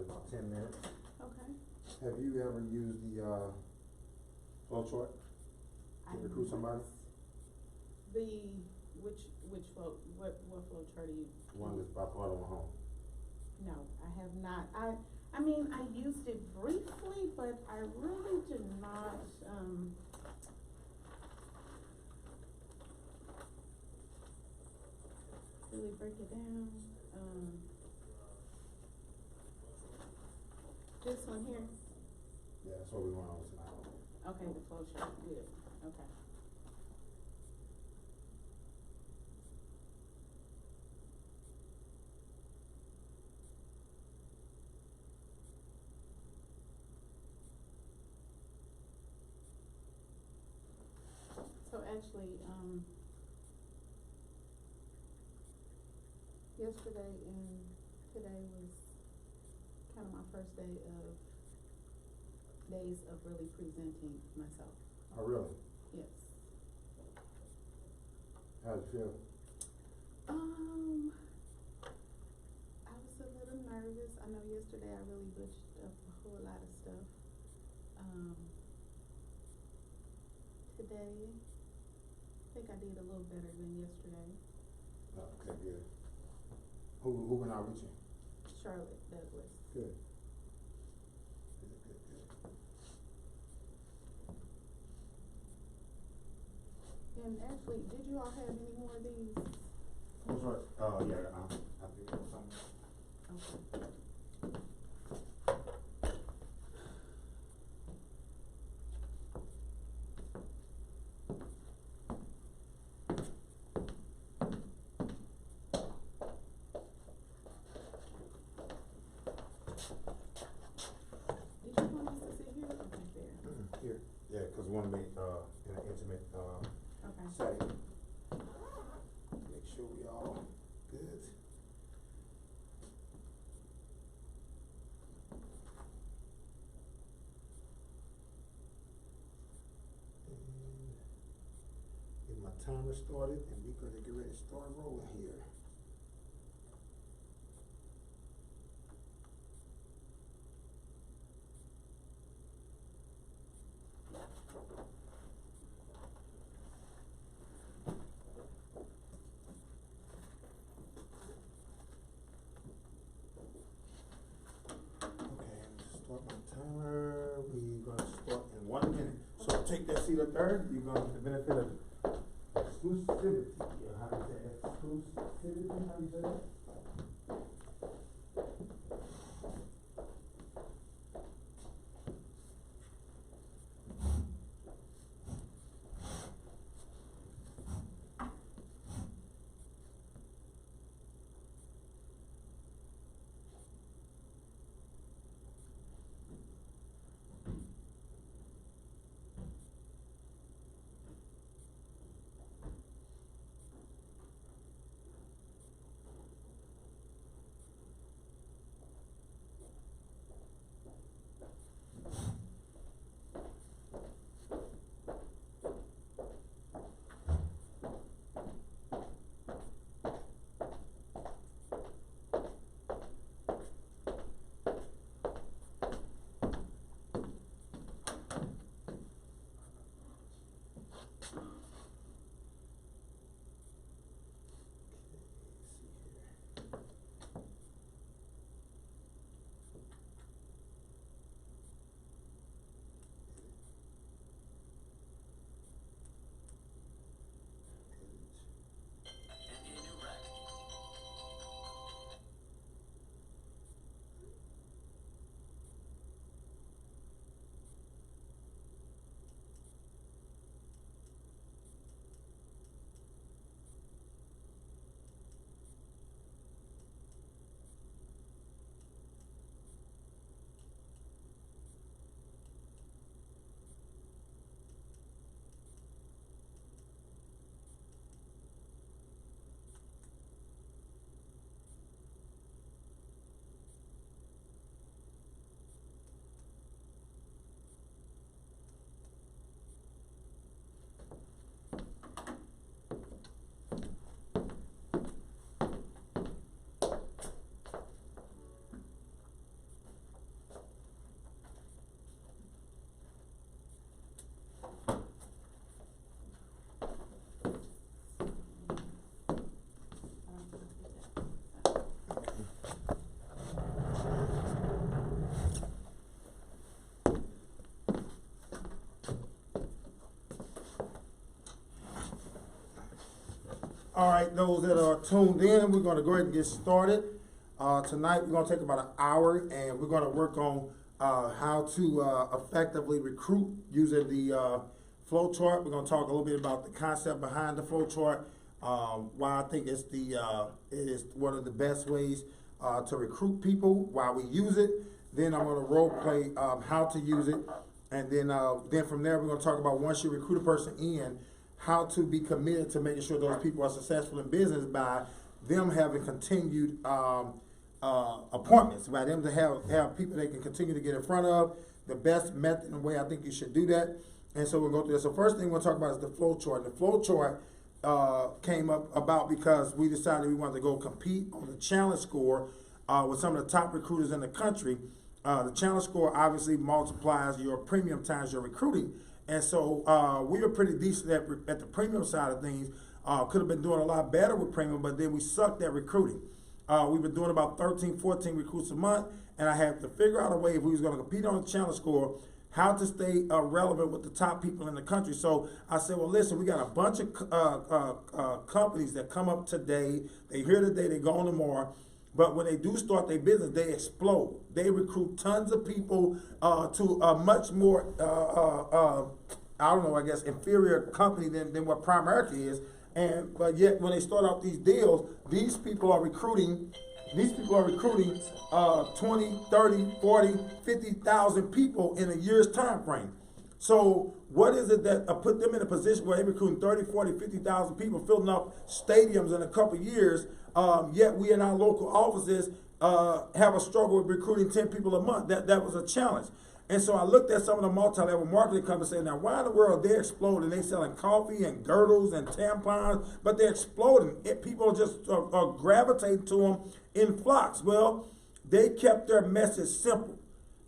probably about 10 minutes. Okay. Have you ever used the flow chart to recruit somebody? Which flow, what flow chart are you? One that's about auto home. No, I have not. I mean, I used it briefly, but I really do not, really break it down. This one here? Yeah, that's what we want on tonight. Okay, the flow chart, good, okay. So actually, yesterday and today was kind of my first days of really presenting myself. Oh, really? Yes. How'd you feel? I was a little nervous. I know yesterday I really butchered up a whole lot of stuff. Today, I think I did a little better than yesterday. Oh, okay, good. Who went out with you? Charlotte Douglas. Good. Good. And actually, did you all have any more of these? What's right? Yeah, I think it was something. Okay. Did you want us to sit here or back there? Here. Yeah, because we want to make in an intimate Okay. setting. Make sure we all good. And get my timer started, and we're going to get ready to start rolling here. Start my timer. We're gonna start in 1 minute. So take that seat up there. You're gonna get the benefit of exclusivity. Yeah, how do you say exclusivity? How do you say that? All right, those that are tuned in, we're going to go ahead and get started. Tonight, we're going to take about an hour, and we're going to work on how to effectively recruit using the flow chart. We're going to talk a little bit about the concept behind the flow chart, why I think it is one of the best ways to recruit people, why we use it. Then I'm going to role play how to use it, and then from there, we're going to talk about once you recruit a person in, how to be committed to making sure those people are successful in business by them having continued appointments, by them to have people they can continue to get in front of, the best method and way I think you should do that. And so we'll go through this. So first thing we'll talk about is the flow chart. The flow chart came up about because we decided we wanted to go compete on the challenge score with some of the top recruiters in the country. The challenge score obviously multiplies your premium times your recruiting. And so we were pretty decent at the premium side of things. Could have been doing a lot better with premium, but then we sucked at recruiting. We were doing about 13, 14 recruits a month, and I had to figure out a way if we was going to compete on the challenge score, how to stay relevant with the top people in the country. So I said, well, listen, we got a bunch of companies that come up today. They here today, they go on tomorrow. But when they do start their business, they explode. They recruit tons of people to a much more, I guess, inferior company than what Primerica is. But yet, when they start off these deals, these people are recruiting 20, 30, 40, 50,000 people in a year's time frame. So what is it that put them in a position where they're recruiting 30, 40, 50,000 people, filling up stadiums in a couple of years, yet we in our local offices have a struggle with recruiting 10 people a month? That was a challenge. And so I looked at some of the multi-level marketing companies and said, now why in the world they're exploding? They selling coffee and girdles and tampons, but they're exploding. People just gravitate to them in flocks. Well, they kept their message simple.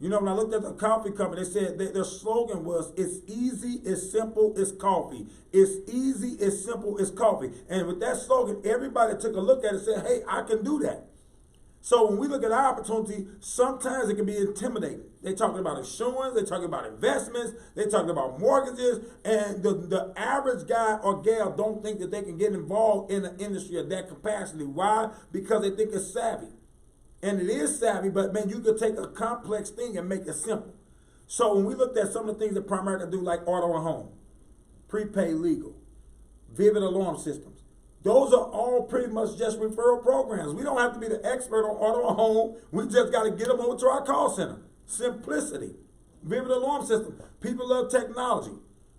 You know, when I looked at the coffee company, they said their slogan was, it's easy, it's simple, it's coffee. It's easy, it's simple, it's coffee. And with that slogan, everybody took a look at it and said, hey, I can do that. So when we look at our opportunity, sometimes it can be intimidating. They're talking about insurance, they're talking about investments, they're talking about mortgages, and the average guy or gal don't think that they can get involved in an industry of that capacity. Why? Because they think it's savvy. And it is savvy, but man, you could take a complex thing and make it simple. So when we looked at some of the things that Primerica do, like auto and home, prepaid legal, vivid alarm systems, those are all pretty much just referral programs. We don't have to be the expert on auto and home. We just got to get them over to our call center. Simplicity. Vivid alarm system. People love technology.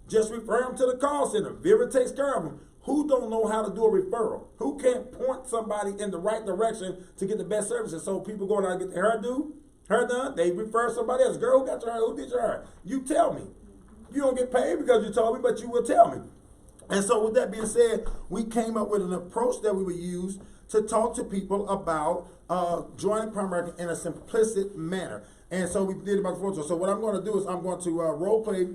Just refer them to the call center. Vivid takes care of them. Who don't know how to do a referral? Who can't point somebody in the right direction to get the best services? So people go down and get their hair done, they refer somebody else. Girl, who got your hair? Who did your hair? You tell me. You don't get paid because you told me, but you will tell me. And so with that being said, we came up with an approach that we would use to talk to people about joining Primerica in a simplistic manner. And so we did about the flow chart. So what I'm going to do is I'm going to role play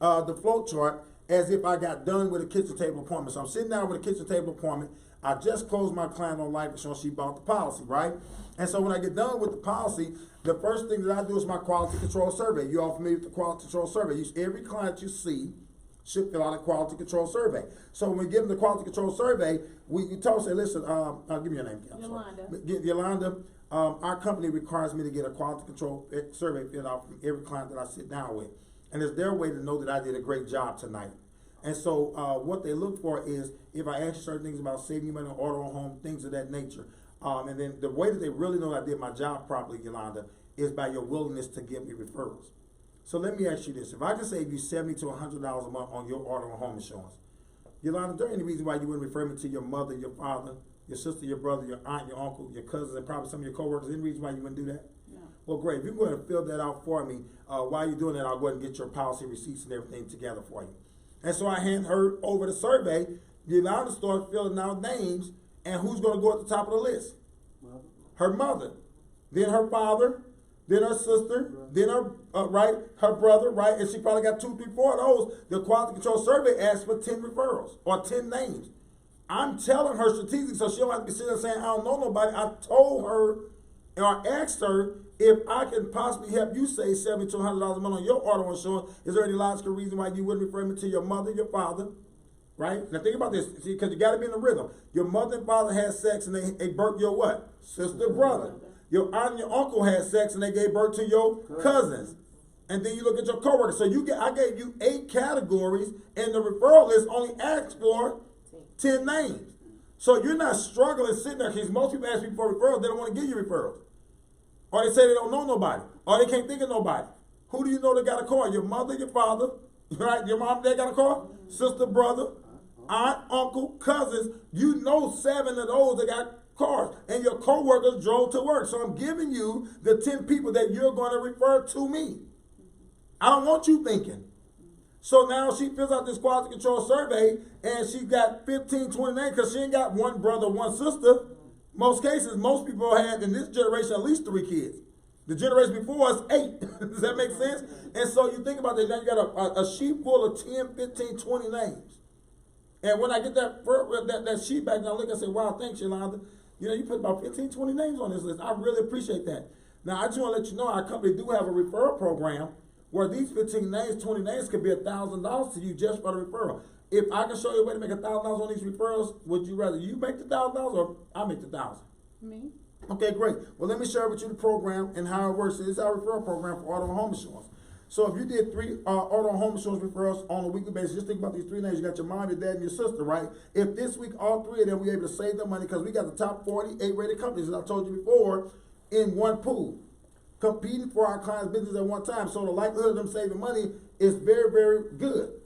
the flow chart as if I got done with a kitchen table appointment. So I'm sitting down with a kitchen table appointment. I just closed my client on life insurance. She bought the policy, right? And so when I get done with the policy, the first thing that I do is my quality control survey. You all familiar with the quality control survey? Every client you see should fill out a quality control survey. So when we give them the quality control survey, we tell them, say, listen, I'll give me your name. Yolanda. Our company requires me to get a quality control survey filled out from every client that I sit down with. And it's their way to know that I did a great job tonight. And so what they look for is if I ask you certain things about saving money on auto and home, things of that nature. And then the way that they really know that I did my job properly, Yolanda, is by your willingness to give me referrals. So let me ask you this. If I can save you $70 to $100 a month on your auto and home insurance, Yolanda, is there any reason why you wouldn't refer me to your mother, your father, your sister, your brother, your aunt, your uncle, your cousins, and probably some of your coworkers? Any reason why you wouldn't do that? No. Well, great. If you go ahead and fill that out for me, while you're doing that, I'll go ahead and get your policy receipts and everything together for you. And so I hand her over the survey. Yolanda started filling out names, and who's going to go at the top of the list? Mother. Her mother, then her father, then her sister, then her her brother, right? And she probably got 2, 3, 4 of those. The quality control survey asks for 10 referrals or 10 names. I'm telling her strategically so she don't have to be sitting there saying, I don't know nobody. I told her or asked her if I can possibly help you save $70 to $100 a month on your auto insurance. Is there any logical reason why you wouldn't refer me to your mother, your father, right? Now think about this, see, because you got to be in the rhythm. Your mother and father had sex and they birthed your what? Sister, brother. Your aunt and your uncle had sex and they gave birth to your cousins. And then you look at your coworkers. So I gave you 8 categories, and the referral list only asks for 10 names. So you're not struggling sitting there, because most people ask me for referrals, they don't want to give you referrals. Or they say they don't know nobody. Or they can't think of nobody. Who do you know that got a car? Your mother, your father, right? Your mom and dad got a car? Sister, brother, aunt, uncle, cousins. You know 7 of those that got cars. And your coworkers drove to work. So I'm giving you the 10 people that you're going to refer to me. I don't want you thinking. So now she fills out this quality control survey and she got 15, 20 names because she ain't got one brother, one sister. Most cases, most people had in this generation at least 3 kids. The generation before us, 8. Does that make sense? And so you think about that, now you got a sheet full of 10, 15, 20 names. And when I get that sheet back, now look, I say, wow, thanks, Yolanda. You know, you put about 15, 20 names on this list. I really appreciate that. Now, I just want to let you know our company do have a referral program where these 15 names, 20 names could be $1,000 to you just for the referral. If I can show you a way to make $1,000 on these referrals, would you rather you make the $1,000 or I make the $1,000? Me. Okay, great. Well, let me share with you the program and how it works. This is our referral program for auto and home insurance. So if you did 3 auto and home insurance referrals on a weekly basis, just think about these 3 names. You got your mom, your dad, and your sister, right? If this week all 3 of them, we're able to save them money because we got the top 40 A-rated companies, as I told you before, in one pool, competing for our clients' business at one time. So the likelihood of them saving money is very, very good.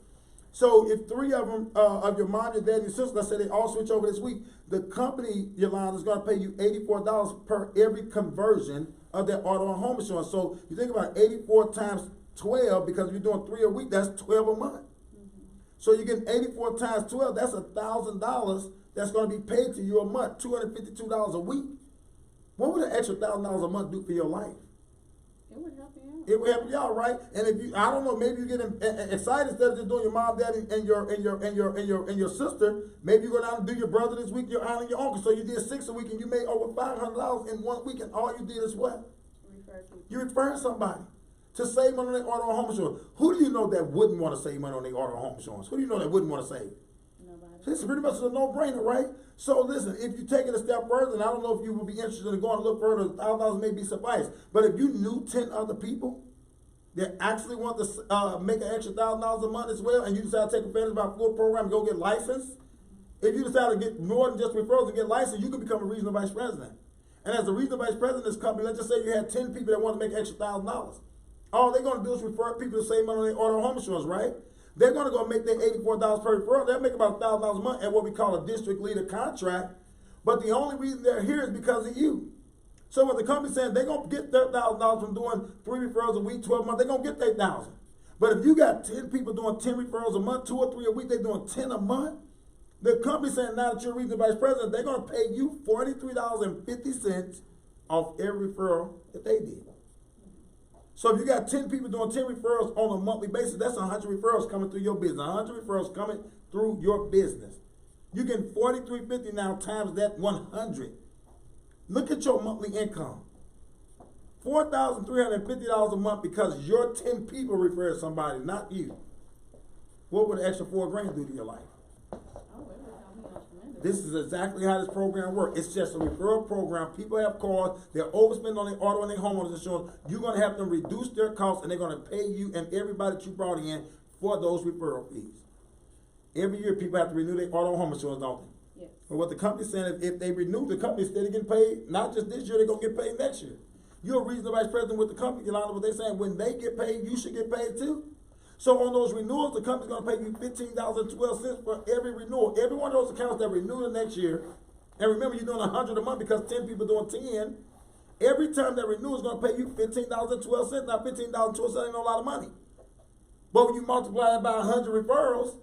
So if 3 of them, of your mom, your dad, and your sister, let's say they all switch over this week, the company, Yolanda, is going to pay you $84 per every conversion of that auto and home insurance. So you think about 84 times 12, because if you're doing 3 a week, that's 12 a month. So you get 84 times 12, that's $1,000 that's going to be paid to you a month, $252 a week. What would an extra $1,000 a month do for your life? It would help you out. It would help y'all, right? And if you, I don't know, maybe you get excited instead of just doing your mom, daddy, and your sister. Maybe you go down and do your brother this week, your aunt and your uncle. So you did 6 a week, and you made over $500 in 1 week, and all you did is what? Refer people. You referred somebody to save money on their auto and home insurance. Who do you know that wouldn't want to save money on their auto and home insurance? Who do you know that wouldn't want to save? Nobody. This is pretty much a no-brainer, right? So listen, if you take it a step further, and I don't know if you would be interested in going a little further, $1,000 may be suffice. But if you knew 10 other people that actually want to make an extra $1,000 a month as well, and you decide to take advantage of our full program and go get licensed, if you decide to get more than just referrals and get licensed, you can become a regional vice president. And as the regional vice president of this company, let's just say you had 10 people that want to make an extra $1,000. All they're going to do is refer people to save money on their auto and home insurance, right? They're going to go make their $84 per referral. They'll make about $1,000 a month at what we call a district leader contract. But the only reason they're here is because of you. So what the company's saying, they're going to get their $1,000 from doing 3 referrals a week, 12 months. They're going to get their $1,000. But if you got 10 people doing 10 referrals a month, 2 or 3 a week, they're doing 10 a month. The company's saying now that you're regional vice president, they're going to pay you $43.50 off every referral that they did. So if you got 10 people doing 10 referrals on a monthly basis, that's 100 referrals coming through your business. 100 referrals coming through your business. You get $43.50 now times that 100. Look at your monthly income. $4,350 a month because your 10 people referred somebody, not you. What would an extra $4,000 do to your life? This is exactly how this program works. It's just a referral program. People have cars. They're overspending on their auto and their homeowners insurance. You're going to have them reduce their costs, and they're going to pay you and everybody that you brought in for those referral fees. Every year, people have to renew their auto and home insurance, don't they? Yes. But what the company's saying, if they renew, the company's still getting paid. Not just this year, they're going to get paid next year. You're a regional vice president with the company, Yolanda, but they're saying when they get paid, you should get paid too. So on those renewals, the company's going to pay you $15.12 for every renewal. Every one of those accounts that renew the next year, and remember you're doing 100 a month because 10 people doing 10, every time that renew is going to pay you $15.12. Now $15.12 ain't no lot of money. But when you multiply that by 100 referrals,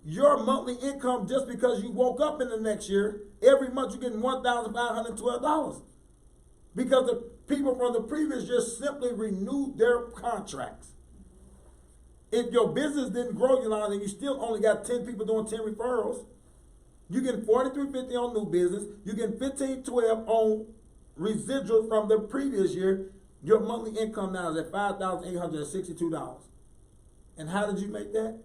your monthly income just because you woke up in the next year, every month you're getting $1,512. Because the people from the previous year simply renewed their contracts. If your business didn't grow, Yolanda, and you still only got 10 people doing 10 referrals, you get $43.50 on new business, you get $15.12 on residuals from the previous year. Your monthly income now is at $5,862. And how did you make that?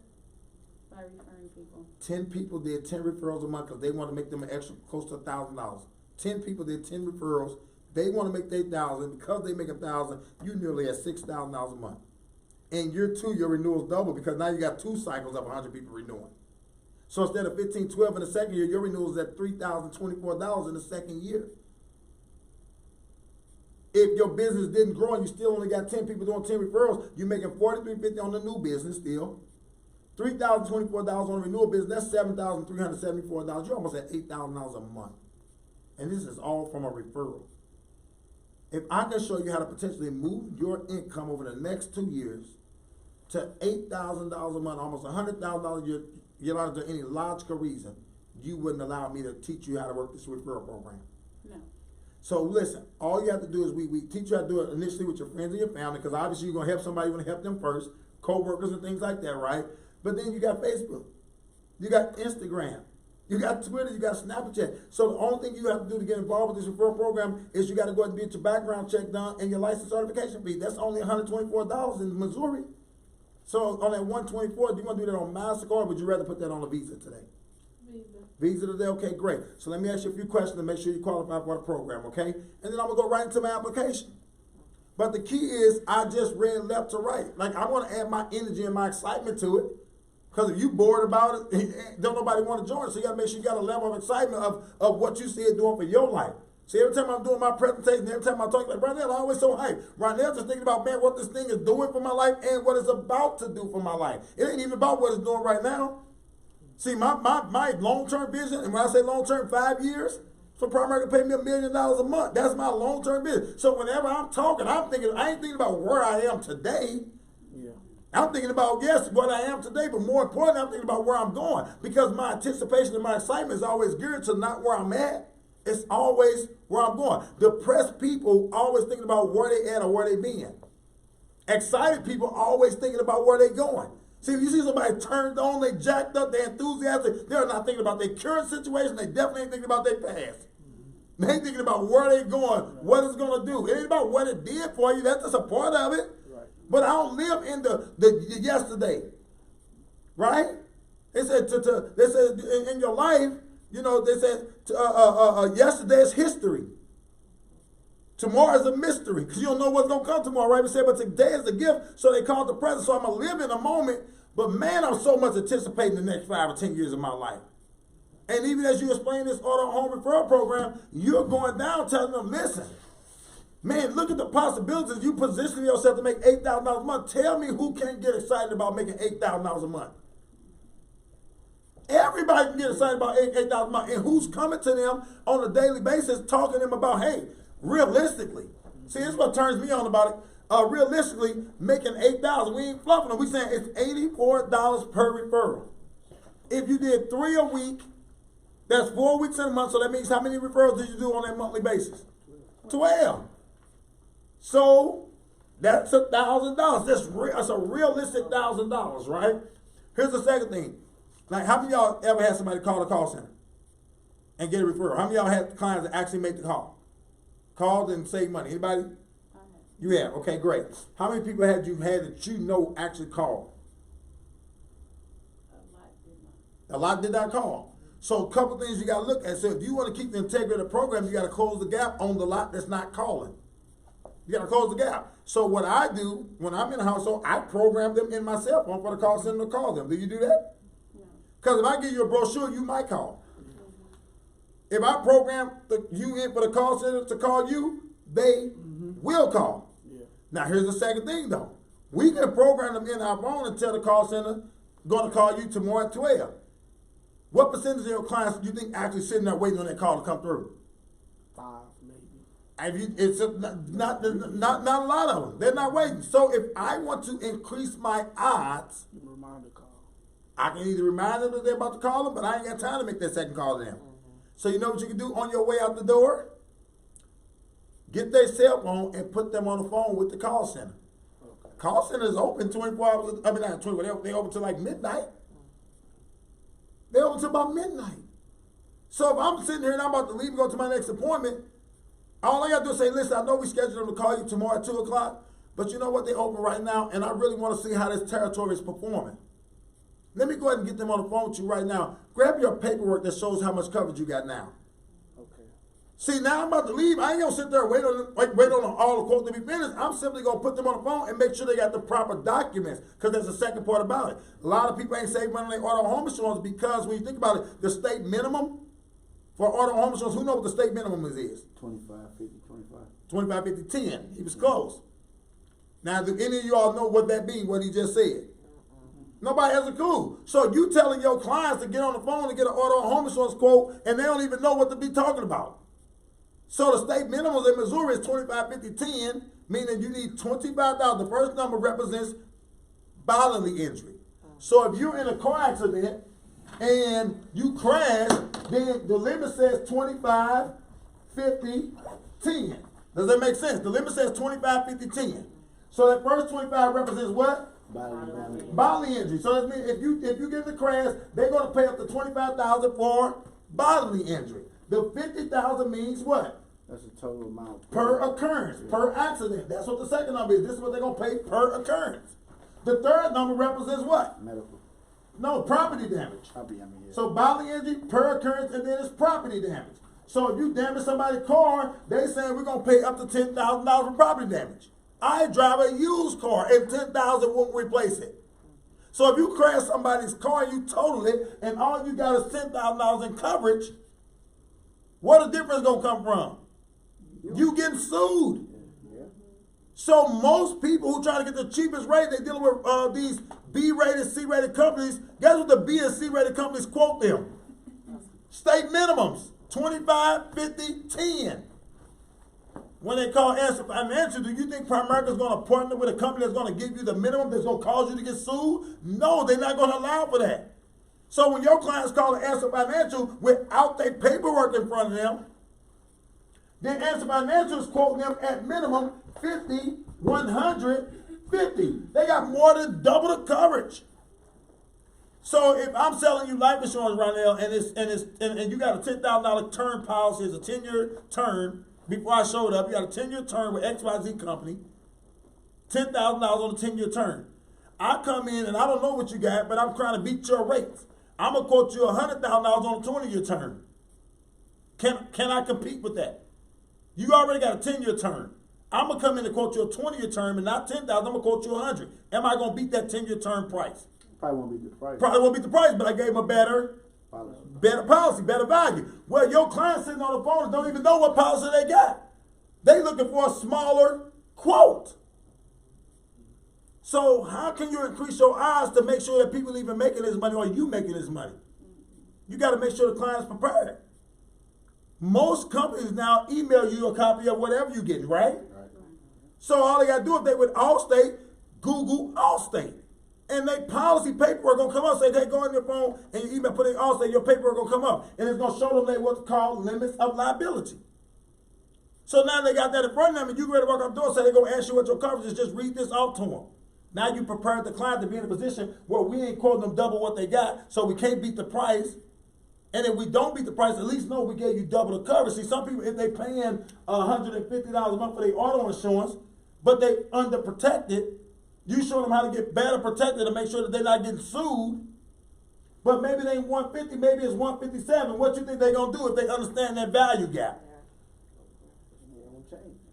By referring people. 10 people did 10 referrals a month because they want to make them an extra close to $1,000. 10 people did 10 referrals. They want to make their 1,000. Because they make 1,000, you nearly at $6,000 a month. In year 2, your renewals double because now you got 2 cycles of 100 people renewing. So instead of 1512 in the second year, your renewal is at $3,024 in the second year. If your business didn't grow and you still only got 10 people doing 10 referrals, you're making $43.50 on the new business still. $3,024 on the renewal business, that's $7,374. You're almost at $8,000 a month. And this is all from a referral. If I can show you how to potentially move your income over the next 2 years to $8,000 a month, almost $100,000 a year, you're not under any logical reason you wouldn't allow me to teach you how to work this referral program. No. So listen, all you have to do is we teach you how to do it initially with your friends and your family, because obviously you're going to help somebody, you're going to help them first, co-workers and things like that, right? But then you got Facebook, you got Instagram, you got Twitter, you got Snapchat. So the only thing you have to do to get involved with this referral program is you got to go ahead and get your background check done and your license certification fee. That's only $124 in Missouri. So on that $124, do you want to do that on MasterCard, or would you rather put that on a Visa today? Visa today, okay, great. So let me ask you a few questions to make sure you qualify for the program, okay? And then I'm gonna go right into my application. But the key is I just read left to right. Like I want to add my energy and my excitement to it. Because if you bored about it, don't nobody want to join. So you gotta make sure you got a level of excitement of what you see it doing for your life. See, every time I'm doing my presentation, every time I talk about right now, I'm always so hyped. Right now, just thinking about, man, what this thing is doing for my life and what it's about to do for my life. It ain't even about what it's doing right now. See, my long-term vision, and when I say long-term, 5 years, for Primary to pay me $1 million a month. That's my long-term vision. So whenever I'm talking, I ain't thinking about where I am today. Yeah. I'm thinking about, yes, what I am today, but more importantly, I'm thinking about where I'm going. Because my anticipation and my excitement is always geared to not where I'm at. It's always where I'm going. Depressed people always thinking about where they at or where they been. Excited people always thinking about where they going. See, if you see somebody turned on, they jacked up, they're enthusiastic, they're not thinking about their current situation, they definitely ain't thinking about their past. They ain't thinking about where they're going, what it's going to do. It ain't about what it did for you, that's just a part of it. Right. But I don't live in the yesterday, right? They said, they said in your life, you know, they said yesterday is history. Tomorrow is a mystery because you don't know what's going to come tomorrow, right? We said, but today is the gift, so they call it the present. So I'm going to live in a moment, but man, I'm so much anticipating the next 5 or 10 years of my life. And even as you explain this auto home referral program, you're going down telling them, listen, man, look at the possibilities. You position yourself to make $8,000 a month. Tell me who can't get excited about making $8,000 a month. Everybody can get excited about $8,000 a month. And who's coming to them on a daily basis talking to them about, hey, realistically, see, this is what turns me on about it. Realistically, making $8,000, we ain't fluffing them. We saying it's $84 per referral. If you did 3 a week, that's 4 weeks in a month. So that means how many referrals did you do on that monthly basis? 12. So that's $1,000. That's a realistic $1,000, right? Here's the second thing. Like, how many of y'all ever had somebody call the call center and get a referral? How many of y'all had clients that actually make the call? Called and saved money. Anybody? You have. Okay, great. How many people had you had that you know actually called? A lot did not call. So a couple things you got to look at. So if you want to keep the integrity of the program, you got to close the gap on the lot that's not calling. You got to close the gap. So what I do when I'm in a household, I program them in my cell phone for the call center to call them. Do you do that? Because if I give you a brochure, you might call. If I program you in for the call center to call you, they will call. Yeah. Now, here's the second thing, though. We can program them in our phone and tell the call center, going to call you tomorrow at 12. What percentage of your clients do you think actually sitting there waiting on that call to come through? 5, maybe. It's not a lot of them. They're not waiting. So if I want to increase my odds, reminder call. I can either remind them that they're about to call them, but I ain't got time to make that second call to them. So you know what you can do on your way out the door? Get their cell phone and put them on the phone with the call center. Okay. Call center is open 24 hours. I mean, not 24. They open till like midnight. They open till about midnight. So if I'm sitting here and I'm about to leave and go to my next appointment, all I got to do is say, listen, I know we scheduled them to call you tomorrow at 2 o'clock, but you know what? They open right now, and I really want to see how this territory is performing. Let me go ahead and get them on the phone with you right now. Grab your paperwork that shows how much coverage you got now. Okay. See, now I'm about to leave. I ain't gonna sit there and wait on all the quote to be finished. I'm simply gonna put them on the phone and make sure they got the proper documents. Because there's a second part about it. A lot of people ain't saving money on their auto home insurance because when you think about it, the state minimum for auto home insurance, who knows what the state minimum is? 25, 50, 25. 25, 50, 10. He was close. Now, do any of y'all know what that means, what he just said? Nobody has a clue. So you telling your clients to get on the phone and get an auto home insurance quote, and they don't even know what to be talking about. So the state minimums in Missouri is 25, 50, 10, meaning you need $25,000. The first number represents bodily injury. So if you're in a car accident and you crash, then the limit says 25, 50, 10. Does that make sense? The limit says 25, 50, 10. So that first 25 represents what? Bodily injury. So that means if you get in the crash, they're going to pay up to $25,000 for bodily injury. The $50,000 means what? That's the total amount. Per occurrence, per accident. That's what the second number is. This is what they're going to pay per occurrence. The third number represents what? Medical. No, property damage. Property, I mean, yeah. So bodily injury, per occurrence, and then it's property damage. So if you damage somebody's car, they saying we're going to pay up to $10,000 for property damage. I drive a used car and $10,000 won't replace it. So if you crash somebody's car, you total it, and all you got is $10,000 in coverage, where the difference gonna come from? You getting sued. Yeah. So most people who try to get the cheapest rate, they dealing with these B-rated, C-rated companies. Guess what the B and C-rated companies quote them? State minimums, 25, 50, 10. When they call Answer Financial, do you think Primerica is going to partner with a company that's going to give you the minimum that's going to cause you to get sued? No, they're not going to allow for that. So when your clients call Answer Financial without their paperwork in front of them, then Answer Financial is quoting them at minimum 50, 150. They got more than double the coverage. So if I'm selling you life insurance right now and you got a $10,000 term policy, it's a 10-year term. Before I showed up, you got a 10-year term with XYZ company, $10,000 on a 10-year term. I come in and I don't know what you got, but I'm trying to beat your rates. I'm going to quote you $100,000 on a 20-year term. Can I compete with that? You already got a 10-year term. I'm going to come in and quote you a 20-year term and not $10,000, I'm going to quote you $100. Am I going to beat that 10-year term price? Probably won't beat the price. Probably won't beat the price, but I gave him a better policy, better value. Well, your clients sitting on the phone don't even know what policy they got. They looking for a smaller quote. So how can you increase your odds to make sure that people even making this money or you making this money? You got to make sure the client's prepared. Most companies now email you a copy of whatever you're getting, right? So all they got to do if they with Allstate, Google Allstate. And they policy paperwork gonna come up. Say they go on your phone and you email put it all. Say your paperwork gonna come up, and it's gonna show them they what's called limits of liability. So now they got that in front of them, and you ready to walk up the door. Say they gonna ask you what your coverage is. Just read this off to them. Now you prepared the client to be in a position where we ain't quoting them double what they got, so we can't beat the price. And if we don't beat the price, at least know we gave you double the coverage. See, some people if they paying $150 a month for their auto insurance, but they underprotected. You show them how to get better protected to make sure that they're not getting sued. But maybe they ain't 150, maybe it's 157. What you think they're going to do if they understand that value gap?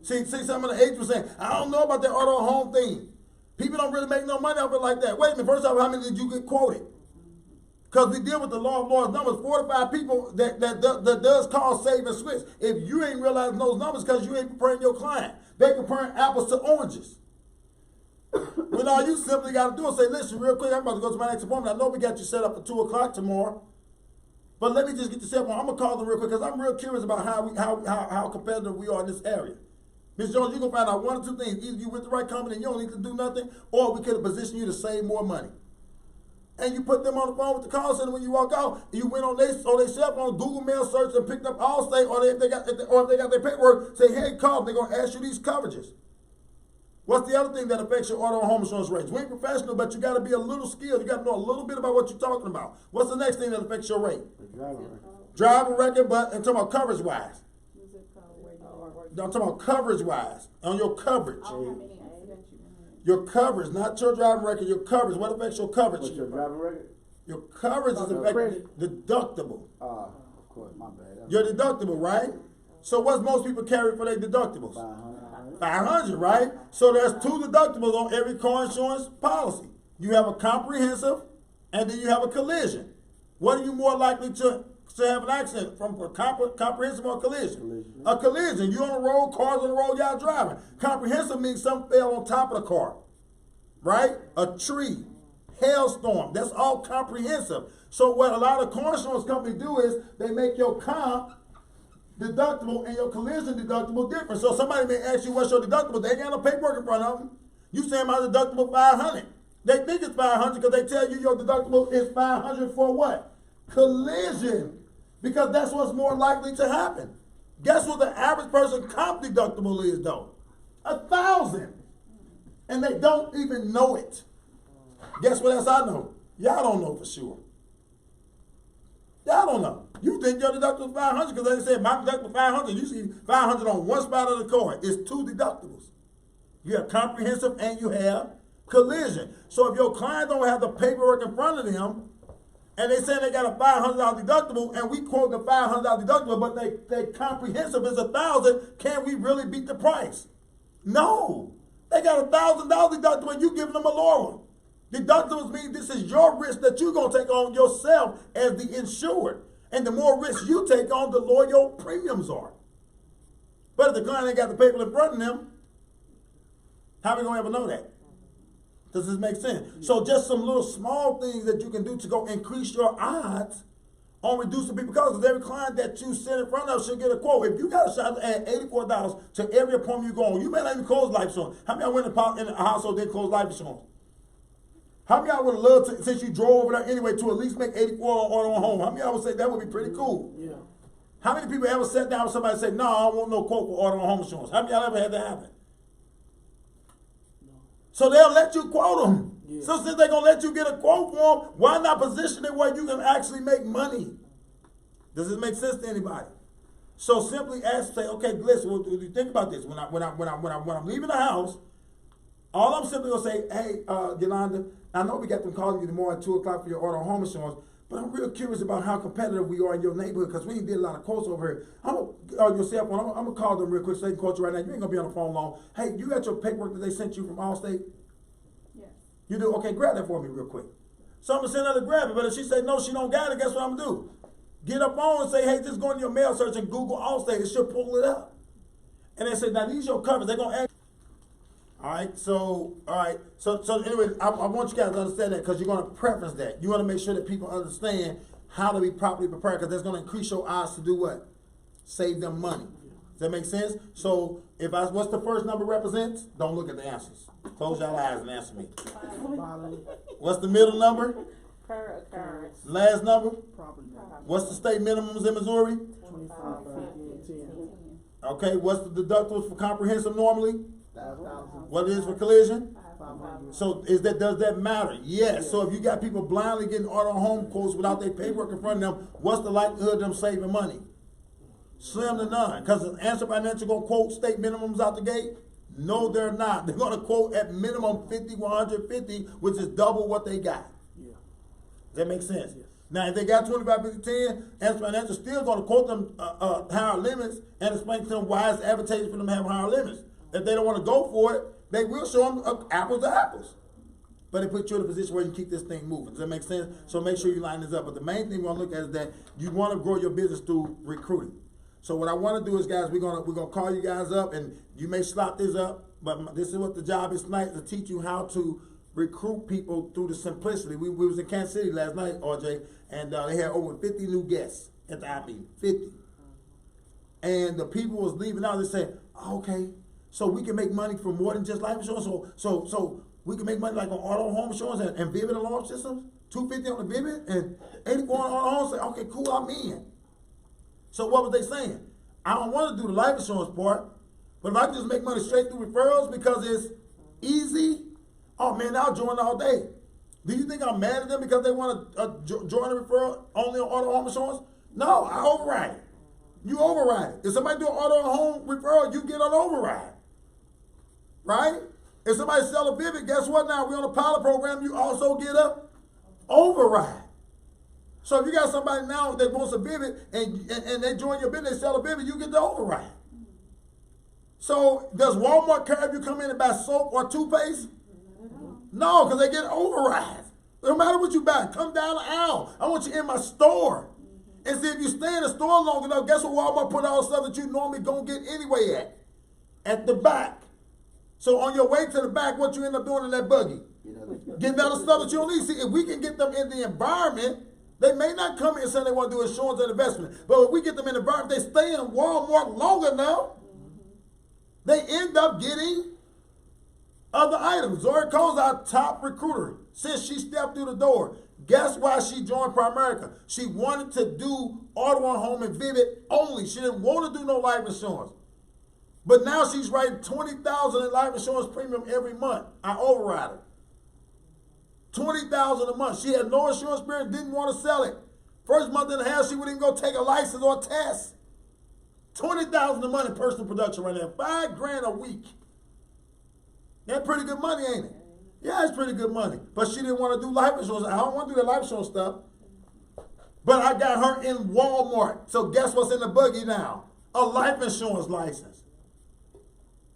See, some of the agents were saying, I don't know about that auto home thing. People don't really make no money off it like that. Wait a minute, first off, how many did you get quoted? Because we deal with the law of large numbers, 4 to 5 people that does cause save and switch. If you ain't realizing those numbers because you ain't preparing your client, they comparing apples to oranges. When all you simply got to do is say, listen, real quick, I'm about to go to my next appointment. I know we got you set up for 2 o'clock tomorrow, but let me just get you set up. I'm going to call them real quick because I'm real curious about how competitive we are in this area. Ms. Jones, you're going to find out 1 or 2 things. Either you with the right company and you don't need to do nothing, or we could have positioned you to save more money. And you put them on the phone with the call center when you walk out, and you went on their cell phone, Google Mail search, and picked up Allstate, or if they got their paperwork, say, hey, call, they're going to ask you these coverages. What's the other thing that affects your auto and home insurance rates? We ain't professional, but you got to be a little skilled. You got to know a little bit about what you're talking about. What's the next thing that affects your rate? Driver record, but I'm talking about coverage-wise. I'm talking about coverage-wise, on your coverage. Oh, your coverage, not your driving record, your coverage. What affects your coverage? What's your driving record? Your coverage is affected. Deductible. Of course, my bad. Your deductible, right? So what's most people carry for their deductibles? 500. 500, right? So there's 2 deductibles on every car insurance policy. You have a comprehensive, and then you have a collision. What are you more likely to have an accident from, a comprehensive or collision? A collision. You on the road, cars on the road, y'all driving. Comprehensive means something fell on top of the car, right? A tree, hailstorm. That's all comprehensive. So what a lot of car insurance companies do is they make your comp deductible and your collision deductible different. So somebody may ask you what's your deductible. They ain't got no paperwork in front of them. You say my deductible $500. They think it's $500 because they tell you your deductible is $500 for what? Collision. Because that's what's more likely to happen. Guess what the average person comp deductible is though? $1,000. And they don't even know it. Guess what else I know? Y'all don't know for sure. Y'all don't know. You think your deductible is $500 because they said my deductible is $500. You see $500 on one spot of the car. It's 2 deductibles. You have comprehensive and you have collision. So if your client don't have the paperwork in front of them, and they say they got a $500 deductible, and we quote the $500 deductible, but they comprehensive is $1,000, can we really beat the price? No. They got a $1,000 deductible, and you giving them a lower one. Deductibles mean this is your risk that you're going to take on yourself as the insured. And the more risk you take on, the lower your premiums are. But if the client ain't got the paper in front of them, how are we going to ever know that? Does this make sense? So just some little small things that you can do to go increase your odds on reducing people costs. Because every client that you sit in front of should get a quote. If you got a shot to add $84 to every appointment you go on, you may not even close life insurance. How many of y'all went in a household didn't close life insurance? How many of y'all would have loved to, since you drove over there anyway, to at least make 84 on auto and home? How many of y'all would say that would be pretty cool? Yeah. How many people ever sat down with somebody and said, no, I don't want no quote for auto and home insurance? How many of y'all ever had that happen? So they'll let you quote them. Yeah. So since they're going to let you get a quote for them, why not position it where you can actually make money? Does this make sense to anybody? So simply ask, say, okay, listen, what do you think about this? When I'm leaving the house, all I'm simply going to say, hey, Yolanda, I know we got them calling you tomorrow at 2 o'clock for your auto home insurance, but I'm real curious about how competitive we are in your neighborhood because we did a lot of quotes over here. I'm going to call them real quick so they can quote you right now. You ain't going to be on the phone long. Hey, you got your paperwork that they sent you from Allstate? Yes. You do? Okay, grab that for me real quick. So I'm going to send her to grab it, but if she say no, she don't got it, guess what I'm going to do? Get up on and say, hey, just go into your mail search and Google Allstate. It should pull it up. And they say, now these your covers. They're going to ask. All right, so anyway, I want you guys to understand that because you're going to preference that. You want to make sure that people understand how to be properly prepared because that's going to increase your odds to do what? Save them money. Does that make sense? So what's the first number represents? Don't look at the answers. Close your eyes and answer me. What's the middle number? Per occurrence. Last number? Property. What's the state minimums in Missouri? 25, 50, 10. Okay, what's the deductibles for comprehensive normally? 5,000. What it is for collision? 500. So does that matter? Yes. So if you got people blindly getting auto home quotes without their paperwork in front of them, what's the likelihood of them saving money? Slim to none. Because Answer Financial going to quote state minimums out the gate? No, they're not. They're going to quote at minimum 50, 150, which is double what they got. Yeah. Does that make sense? Yes. Now, if they got 25, 50, 10, Answer Financial still going to quote them higher limits and explain to them why it's advantageous for them to have higher limits. If they don't want to go for it, they will show them apples to apples. But it puts you in a position where you keep this thing moving. Does that make sense? So make sure you line this up. But the main thing we're going to look at is that you want to grow your business through recruiting. So what I want to do is, guys, we're gonna call you guys up, and you may slot this up, but this is what the job is tonight, to teach you how to recruit people through the simplicity. We was in Kansas City last night, RJ, and they had over 50 new guests at the I meeting, 50. And the people was leaving out, they said, okay, so we can make money from more than just life insurance. So we can make money like on auto home insurance and Vivid alarm systems. $250 on the Vivid and $84 on auto home. Say, okay, cool, I'm in. So what was they saying? I don't want to do the life insurance part, but if I can just make money straight through referrals because it's easy, oh man, I'll join all day. Do you think I'm mad at them because they want to join a referral only on auto home insurance? No, I override it. You override it. If somebody do an auto home referral, you get an override. Right? If somebody sell a Vivid, guess what now? We're on a pilot program, you also get a override. So if you got somebody now that wants a Vivid and they join your business, sell a Vivid, you get the override. So does Walmart care if you come in and buy soap or toothpaste? No, because they get overrides. No matter what you buy, come down the aisle. I want you in my store. And see, if you stay in the store long enough, guess what Walmart put all the stuff that you normally gonna get anyway at? At the back. So on your way to the back, what you end up doing in that buggy? Getting other stuff that you don't need. See, if we can get them in the environment, they may not come in and say they want to do insurance and investment. But if we get them in the environment, they stay in Walmart long enough, they end up getting other items. Zori Cole's our top recruiter since she stepped through the door. Guess why she joined Primerica? She wanted to do auto and home and Vivid only. She didn't want to do no life insurance. But now she's writing $20,000 in life insurance premium every month. I override her. $20,000 a month. She had no insurance experience, didn't want to sell it. First month and a half, she wouldn't even go take a license or a test. $20,000 a month in personal production right now. $5,000 a week. That's pretty good money, ain't it? Yeah, it's pretty good money. But she didn't want to do life insurance. I don't want to do the life insurance stuff. But I got her in Walmart. So guess what's in the buggy now? A life insurance license.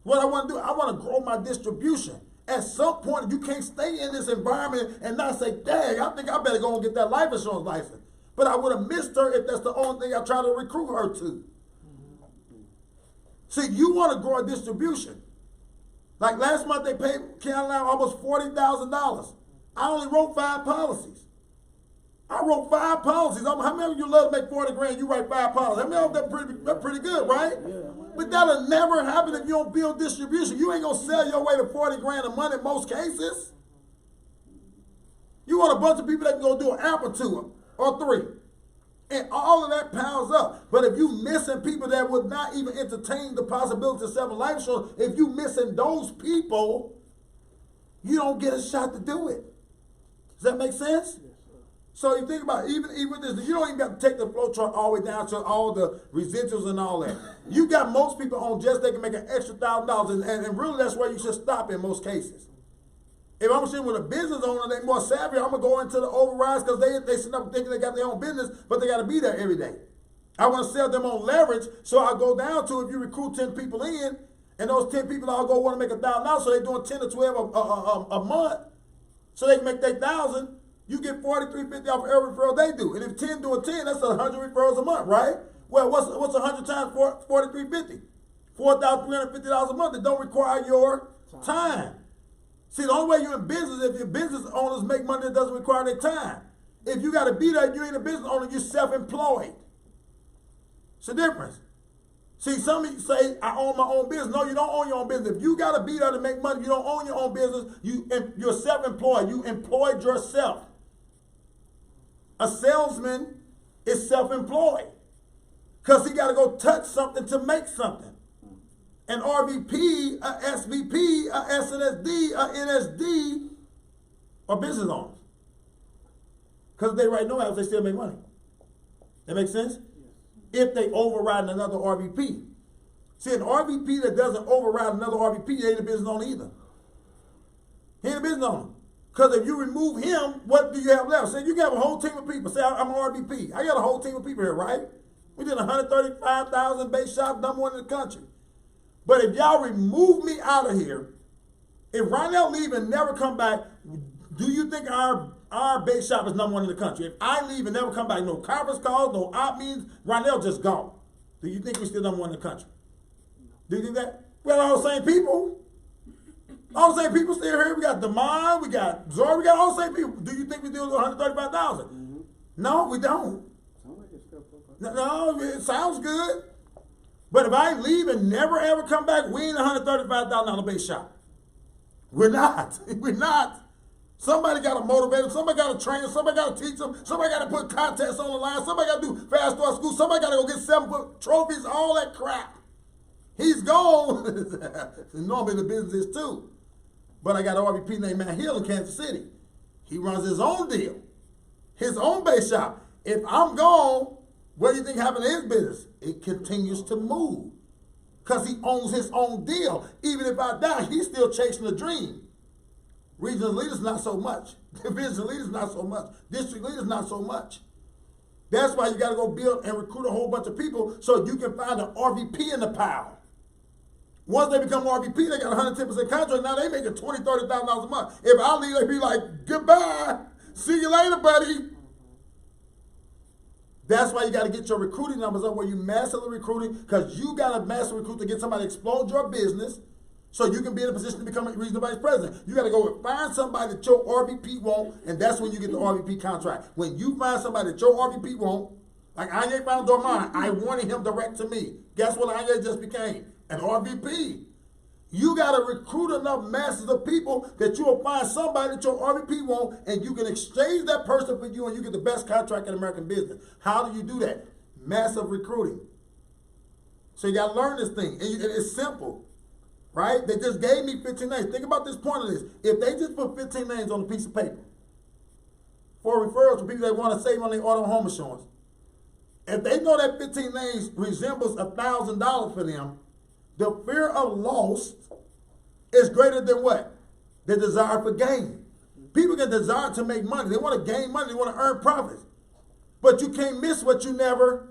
What I want to do, I want to grow my distribution. At some point, you can't stay in this environment and not say, dang, I think I better go and get that life insurance license. But I would have missed her if that's the only thing I try to recruit her to. See, you want to grow a distribution. Like last month, they paid Carolina almost $40,000. I only wrote 5 policies. I wrote 5 policies. How many of you love to make $40,000? You write 5 policies. How many of them that's pretty good, right? Yeah. But that'll never happen if you don't build distribution. You ain't gonna sell your way to $40,000 a month in most cases. You want a bunch of people that can go do an app or 2 or 3. And all of that piles up. But if you missing people that would not even entertain the possibility of selling life insurance, if you missing those people, you don't get a shot to do it. Does that make sense? Yes, sir. So you think about it, even this, you don't even have to take the flow chart all the way down to all the residuals and all that. You got most people on just they can make an extra $1,000, and really that's where you should stop in most cases. If I'm sitting with a business owner, they're more savvy, I'm going to go into the overrides because they sit up thinking they got their own business, but they got to be there every day. I want to sell them on leverage, so I go down to if you recruit 10 people in, and those 10 people I'll go want to make $1,000, so they're doing 10 or 12 a month, so they can make their 1,000. You get $43.50 off of every referral they do. And if 10 doing 10, that's 100 referrals a month, right? Well, what's 100 times $43.50? $4,350 a month that don't require your time. See, the only way you're in business is if your business owners make money that doesn't require their time. If you got to be there, you ain't a business owner, you're self-employed. It's a difference. See, some of you say, I own my own business. No, you don't own your own business. If you got to be there to make money, you don't own your own business. You're self-employed. You employed yourself. A salesman is self-employed because he got to go touch something to make something. An RVP, a SVP, a SNSD, a NSD are business owners. Because they write no apps, they still make money. That makes sense? If they override another RVP. See, an RVP that doesn't override another RVP, he ain't a business owner either. He ain't a business owner. Because if you remove him, what do you have left? Say you got a whole team of people. Say I'm an RVP. I got a whole team of people here, right? We did 135,000 base shops, number 1 in the country. But if y'all remove me out of here, if Ronell leave and never come back, do you think our base shop is number 1 in the country? If I leave and never come back, no conference calls, no op meetings, Ronell just gone. Do you think we're still number 1 in the country? Do you think that? We got all the same people. All the same people still here. We got Damon, we got Zora, we got all the same people. Do you think we still do 135,000? Mm-hmm. No, we don't. No, it sounds good. But if I leave and never ever come back, we ain't $135,000 base shop. We're not. We're not. Somebody got to motivate them. Somebody got to train them. Somebody got to teach them. Somebody got to put contests on the line. Somebody got to do fast start school. Somebody got to go get 7-foot trophies, all that crap. He's gone. Normally the business is too. But I got an RVP named Matt Hill in Kansas City. He runs his own deal, his own base shop. If I'm gone, what do you think happened to his business? It continues to move because he owns his own deal. Even if I die, he's still chasing the dream. Regional leaders, not so much. Division leaders, not so much. District leaders, not so much. That's why you got to go build and recruit a whole bunch of people so you can find an RVP in the pile. Once they become RVP, they got a 110% contract. Now they making $20,000, $30,000 a month. If I leave, they be like, goodbye. See you later, buddy. That's why you got to get your recruiting numbers up where you massively recruiting, because you got to massively recruit to get somebody to explode your business so you can be in a position to become a regional vice president. You got to go and find somebody that your RVP won't, and that's when you get the RVP contract. When you find somebody that your RVP won't, like Anye found Dormine, I wanted him direct to me. Guess what Anye just became? An RVP. You got to recruit enough masses of people that you will find somebody that your RVP won't, and you can exchange that person for you, and you get the best contract in American business. How do you do that? Massive recruiting. So you got to learn this thing. And it's simple, right? They just gave me 15 names. Think about this point of this. If they just put 15 names on a piece of paper for referrals to people that want to save on their auto and home insurance, if they know that 15 names resembles $1,000 for them, the fear of loss is greater than what? The desire for gain. People can desire to make money. They want to gain money. They want to earn profits. But you can't miss what you never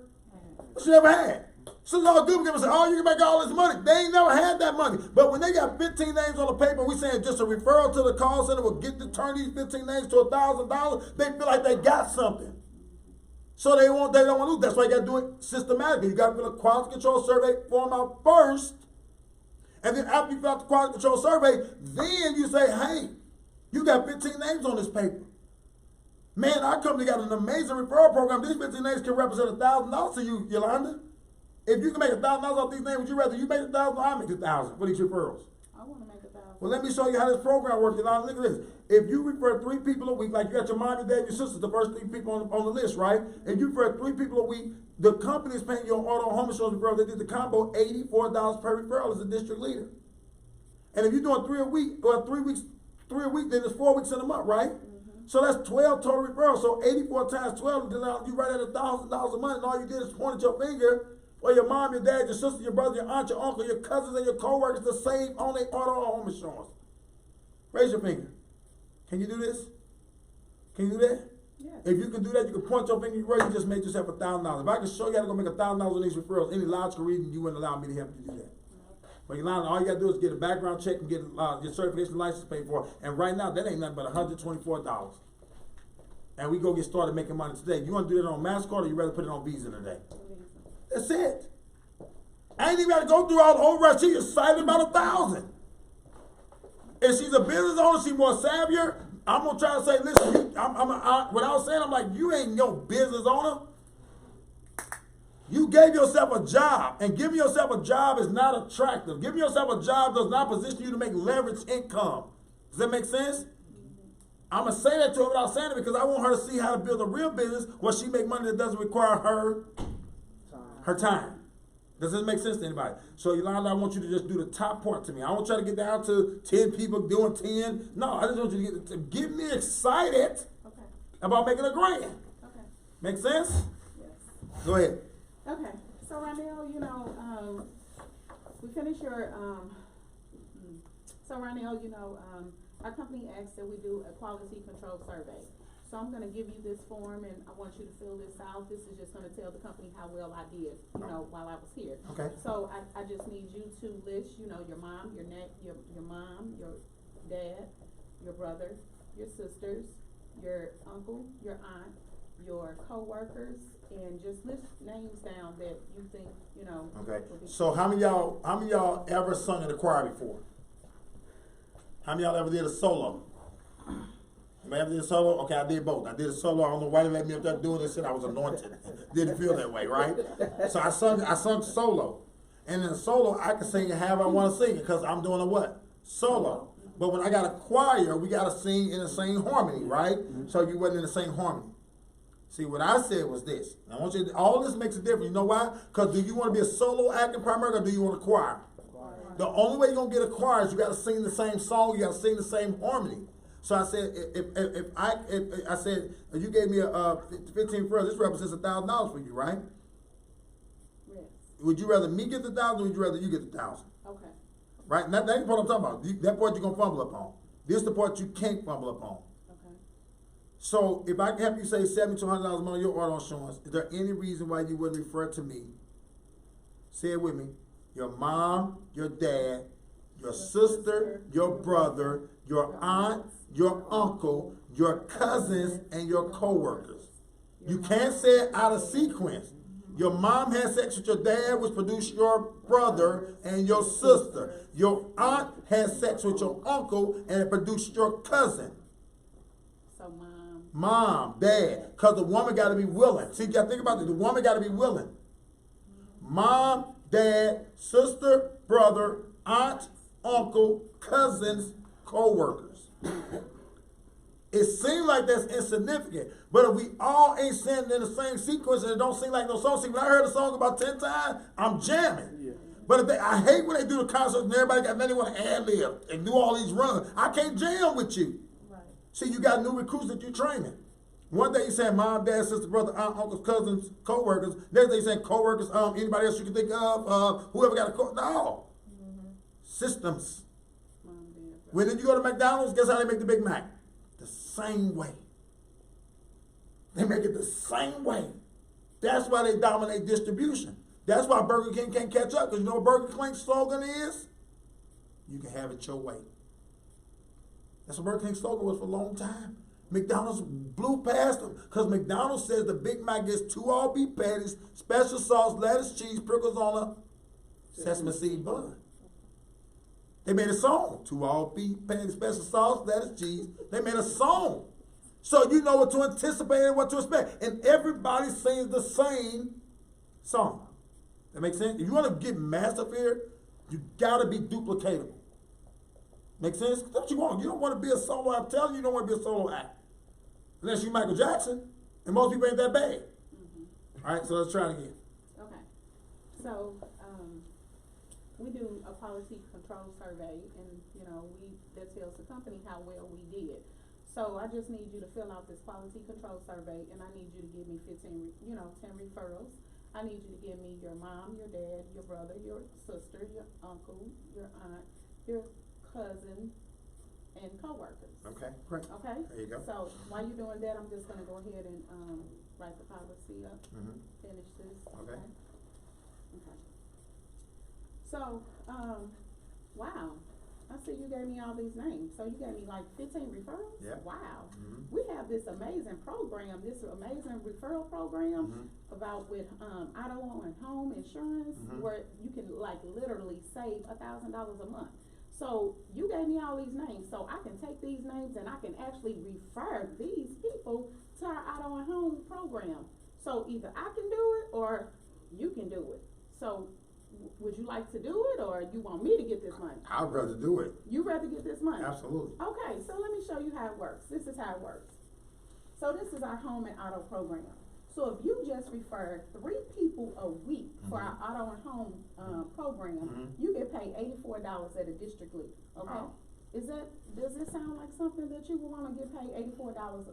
had. So it's all good. People say, oh, you can make all this money. They ain't never had that money. But when they got 15 names on the paper, we saying just a referral to the call center will get to turn these 15 names to $1,000, they feel like they got something. So they don't want to lose. That's why you got to do it systematically. You got to fill a quality control survey form out first. And then after you fill out the quality control survey, then you say, hey, you got 15 names on this paper. Man, our company got an amazing referral program. These 15 names can represent $1,000 to you, Yolanda. If you can make $1,000 off these names, would you rather you make $1,000 or I make $1,000 for these referrals? I want to make $1,000. Well, let me show you how this program works. Yolanda, look at this. If you refer 3 people a week, like you got your mom, your dad, your sister, the first 3 people on the list, right? If you refer 3 people a week, the company is paying your auto and home insurance referral. They did the combo $84 per referral as a district leader. And if you're doing 3 a week, or 3 weeks, 3 a week, then it's 4 weeks in a month, right? So that's 12 total referrals. So 84 times 12, you right at $1,000 a month, and all you did is point at your finger for your mom, your dad, your sister, your brother, your aunt, your uncle, your cousins, and your co-workers to save on their auto or home insurance. Raise your finger. Can you do this? Can you do that? Yes. If you can do that, you can point your finger, you just made yourself $1,000. If I can show you how to go make $1,000 on these referrals, any logical reason you wouldn't allow me to help you do that. But Yolanda, all you gotta do is get a background check and get your certification license paid for. And right now, that ain't nothing but $124. And we go get started making money today. You want to do that on MasterCard, or you rather put it on Visa today? That's it. I ain't even got to go through all the override. She's excited about $1,000. If she's a business owner, she's more savvier. I'm gonna try to say, listen, without saying, I'm like, you ain't no business owner. You gave yourself a job, and giving yourself a job is not attractive. Giving yourself a job does not position you to make leveraged income. Does that make sense? I'm going to say that to her without saying it because I want her to see how to build a real business where she make money that doesn't require her time. Does this make sense to anybody? So, Yolanda, I want you to just do the top part to me. I won't try to get down to 10 people doing 10. No, I just want you to get me excited about making a grand. Okay. Make sense? Yes. Go ahead. Okay. So, Ronell, we finished your, our company asks that we do a quality control survey. So I'm going to give you this form, and I want you to fill this out. This is just going to tell the company how well I did, while I was here. Okay. So I just need you to list, your mom, your mom, your dad, your brother, your sisters, your uncle, your aunt, your co-workers, and just list names down that you think, Okay. So how many of y'all ever sung in a choir before? How many of y'all ever did a solo? Anybody ever did a solo? Okay, I did both. I did a solo. I don't know why they let me up there doing this shit. I was anointed. Didn't feel that way, right? So I sung solo. And in a solo, I can sing it however I want to sing it because I'm doing a what? Solo. But when I got a choir, we got to sing in the same harmony, right? So you wasn't in the same harmony. See, what I said was this. I want you. All this makes a difference. You know why? Because do you want to be a solo acting primary, or do you want a choir? The only way you're going to get a choir is you got to sing the same song. You got to sing the same harmony. So I said, if you gave me a 15 referrals, this represents $1,000 for you, right? Yes. Would you rather me get the 1,000, or would you rather you get the 1,000? Okay. Right? That's the part I'm talking about. That part you're going to fumble up on. This is the part you can't fumble up on. Okay. So if I can help you save $70 to $100 a month on your auto insurance, is there any reason why you wouldn't refer to me? Say it with me. Your mom, your dad, your sister, your brother, your aunt, your uncle, your cousins, and your co-workers. You can't say it out of sequence. Your mom had sex with your dad, which produced your brother and your sister. Your aunt had sex with your uncle, and it produced your cousin. So Mom, dad, because the woman got to be willing. See, you got to think about this. The woman got to be willing. Mom, dad, sister, brother, aunt, uncle, cousins, co-workers. It seems like that's insignificant, but if we all ain't singing in the same sequence and it don't seem like no song, see, when I heard a song about 10 times, I'm jamming. Yeah. But if I hate when they do the concerts and everybody got nothing, they want to ad-lib and do all these runs. I can't jam with you. right. See, you got new recruits that you're training. One day you saying mom, dad, sister, brother, aunt, uncles, cousins, co-workers. Next day you saying co-workers, anybody else you can think of, whoever got a no. Systems. Mom, dad, brother. When did you go to McDonald's? Guess how they make the Big Mac? The same way. They make it the same way. That's why they dominate distribution. That's why Burger King can't catch up, because you know what Burger King's slogan is? You can have it your way. That's what Burger King's slogan was for a long time. McDonald's blew past them, because McDonald's says the Big Mac gets 2 all beef patties, special sauce, lettuce, cheese, prickles on a sesame seed bun. They made a song. 2 all beef patties, special sauce, lettuce, cheese. They made a song. So you know what to anticipate and what to expect. And everybody sings the same song. That makes sense? If you want to get massive here, you got to be duplicatable. Make sense? That's what you want. You don't want to be a solo. I'm telling you, you don't want to be a solo act. Unless you're Michael Jackson. And most people ain't that bad. All right, so let's try it again. Okay. So, we do a quality control survey, and, that tells the company how well we did. So I just need you to fill out this quality control survey, and I need you to give me 10 referrals. I need you to give me your mom, your dad, your brother, your sister, your uncle, your aunt, your cousin, and co-workers. Okay, great. Okay? There you go. So while you're doing that, I'm just gonna go ahead and, write the policy up, Mm-hmm. finish this, Okay. Okay. So, wow, I see you gave me all these names, so you gave me like 15 referrals? Yeah. Wow. Mm-hmm. We have this amazing program, this amazing referral program Mm-hmm. about with, auto and home insurance, Mhm. where you can like literally save $1,000 a month. So you gave me all these names, so I can take these names and I can actually refer these people to our auto and home program. So either I can do it or you can do it. So would you like to do it, or you want me to get this money? I'd rather do it. You rather get this money? Absolutely. Okay, so let me show you how it works. This is how it works. So this is our home and auto program. So if you just refer 3 people a week for our auto and home program, you get paid $84 at a district league. Okay, Wow. Does it sound like something that you would want to get paid $84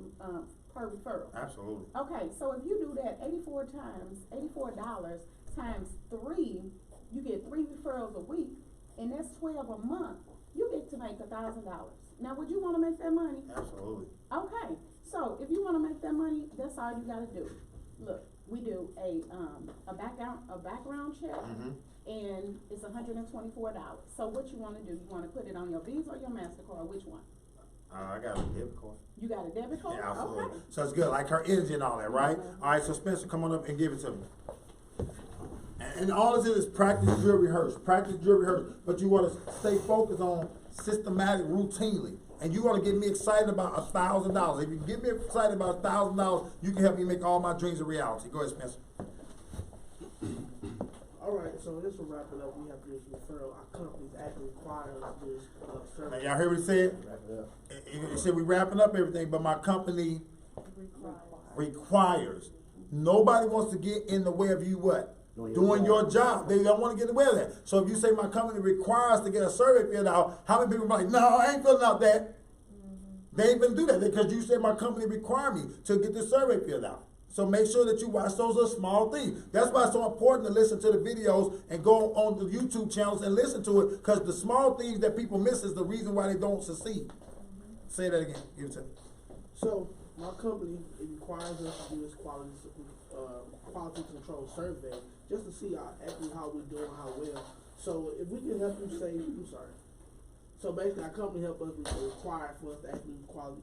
per referral? Absolutely. Okay, so if you do that $84 times 3, you get 3 referrals a week, and that's 12 a month. You get to make $1,000. Now, would you want to make that money? Absolutely. Okay, so if you want to make that money, that's all you got to do. Look, we do a background check, and it's $124. So what you want to do? You want to put it on your Visa or your MasterCard? Which one? I got a debit card. You got a debit card? Yeah, absolutely. Okay. So it's good, like her energy and all that, right? All right, so Spencer, come on up and give it to me. And all this is practice, drill, rehearse. Practice, drill, rehearse. But you want to stay focused on systematic, routinely. And you want to get me excited about $1,000. If you get me excited about $1,000, you can help me make all my dreams a reality. Go ahead, Spencer. All right, so this will wrap it up. We have this referral. Our companies actually require this Now, service. y'all heard what he said? Wrap it up. He said we wrapping up everything, but my company requires. Nobody wants to get in the way of you what? Doing your job. They don't want to get in the way of that. So if you say my company requires to get a survey filled out, how many people are like, no, I ain't filling out that? They ain't gonna do that because you said my company require me to get this survey filled out. So make sure that you watch those are small things. That's why it's so important to listen to the videos and go on the YouTube channels and listen to it, because the small things that people miss is the reason why they don't succeed. Say that again. Give it to me. So my company, it requires us to do this quality control survey just to see actually how we're doing, how well. So if we can help you save, I'm sorry. So basically, our company help us require for us to actually do quality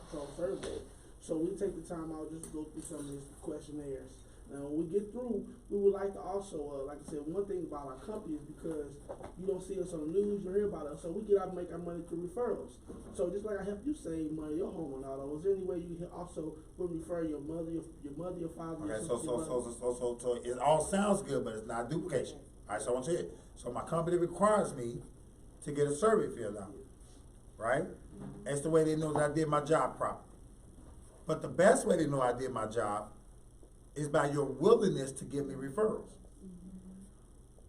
control survey. So we take the time out just to go through some of these questionnaires. Now, when we get through, we would like to also, like I said, one thing about our company is because you don't see us on the news, you hear about us, so we get out and make our money through referrals. So just like I helped you save money, your home and all, is there any way you can also would refer your mother, your father, your Okay, sister, your brother? so it all sounds good, but it's not duplication. All right, so I want you to, so my company requires me to get a survey filled out, right? That's the way they know that I did my job properly. But the best way they know I did my job is by your willingness to give me referrals.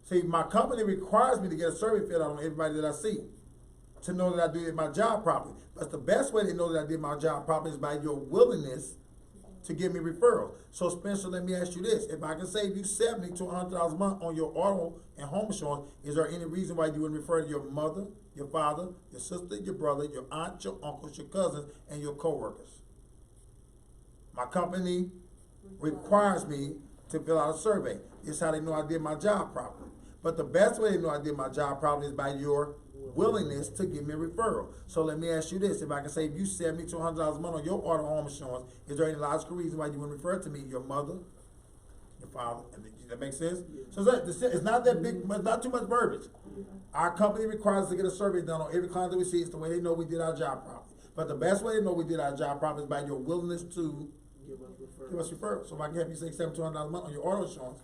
See, my company requires me to get a survey filled out on everybody that I see to know that I did my job properly. But the best way they know that I did my job properly is by your willingness to give me referrals. So Spencer, let me ask you this. If I can save you $70 to $100 a month on your auto and home insurance, is there any reason why you wouldn't refer to your mother, your father, your sister, your brother, your aunt, your uncles, your cousins, and your coworkers? My company requires me to fill out a survey. This is how they know I did my job properly. But the best way they know I did my job properly is by your willingness to give me a referral. So let me ask you this. If I can save you $70 to $100 a month on your auto home insurance, is there any logical reason why you wouldn't refer to me, your mother, your father? That makes sense? So it's not that big, but not too much verbiage. Our company requires us to get a survey done on every client that we see. It's the way they know we did our job properly. But the best way they know we did our job properly is by your willingness to give us referrals. So if I can help you save $70 to $100 a month on your auto insurance,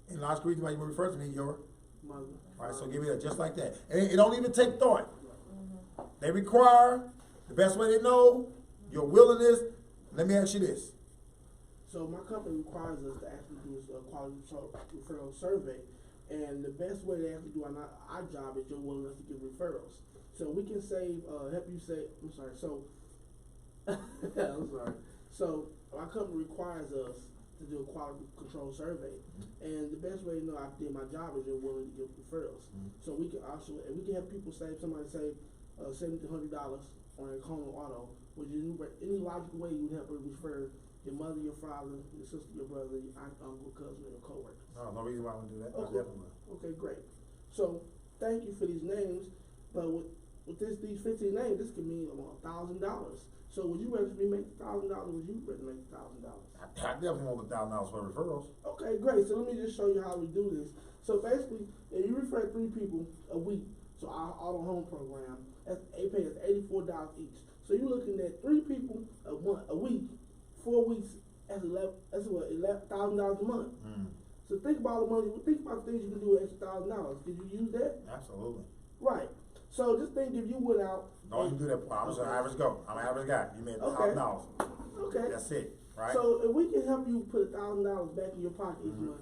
and logical reason why you would refer to me, your Mother. all right, so give me that just like that. And it don't even take thought. They require, the best way they know, your willingness. Let me ask you this. So my company requires us to actually do a quality referral survey, and the best way to actually do our job is your willingness to give referrals. So we can save, help you save. I'm sorry. So I'm sorry. So our company requires us to do a quality control survey, and the best way to know I did my job is you're willing to give referrals. So we can also, and we can have people save, somebody save $70 to $100 on a home or auto. Would you, any logical way you would help her refer your mother, your father, your sister, your brother, your aunt, uncle, cousin, or your coworkers? No reason why I would do that. Okay. Okay, great. So thank you for these names, but with these 15 names, this could mean $1,000. So would you rather me make $1,000? Would you rather make $1,000? I definitely want $1,000 for referrals. Okay, great. So let me just show you how we do this. So basically, if you refer 3 people a week, so our auto home program, they pay us $84 each. So you're looking at 3 people a week, 4 weeks. That's $11,000 a month. So think about the money. Think about things you can do with extra $1,000. Did you use that? Absolutely. Right. So just think if you went out. Don't even do that. I'm just an average go. I'm an average guy. You made $1,000. Okay. That's it. Right. So if we can help you put $1,000 back in your pocket each month,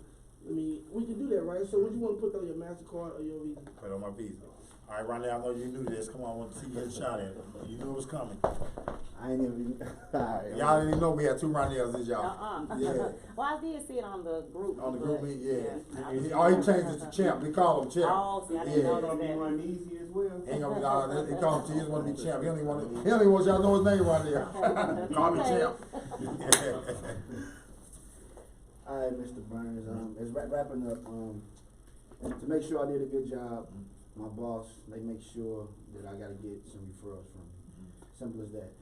I mean, we can do that, right? So would you want to put that on your MasterCard or your Visa? Put it on my Visa. All right, Ronnie, I know you knew this. Come on, I want to see you get a shot at it. You knew it was coming. I ain't even. Y'all didn't even know we had 2 Ronniels, did y'all? Yeah. Well, I did see it on the group. On the group meet, yeah. Yeah. All he changed it to Champ. We call him Champ. Oh, see, I didn't know that. easy as well. Ain't gonna be, he call him, he just want to be Champ. He don't even want y'all to know his name right there. Call me Champ. All right, Mr. Burns. As wrapping up, to make sure I did a good job, my boss, they make sure that I got to get some referrals from you. Simple as that.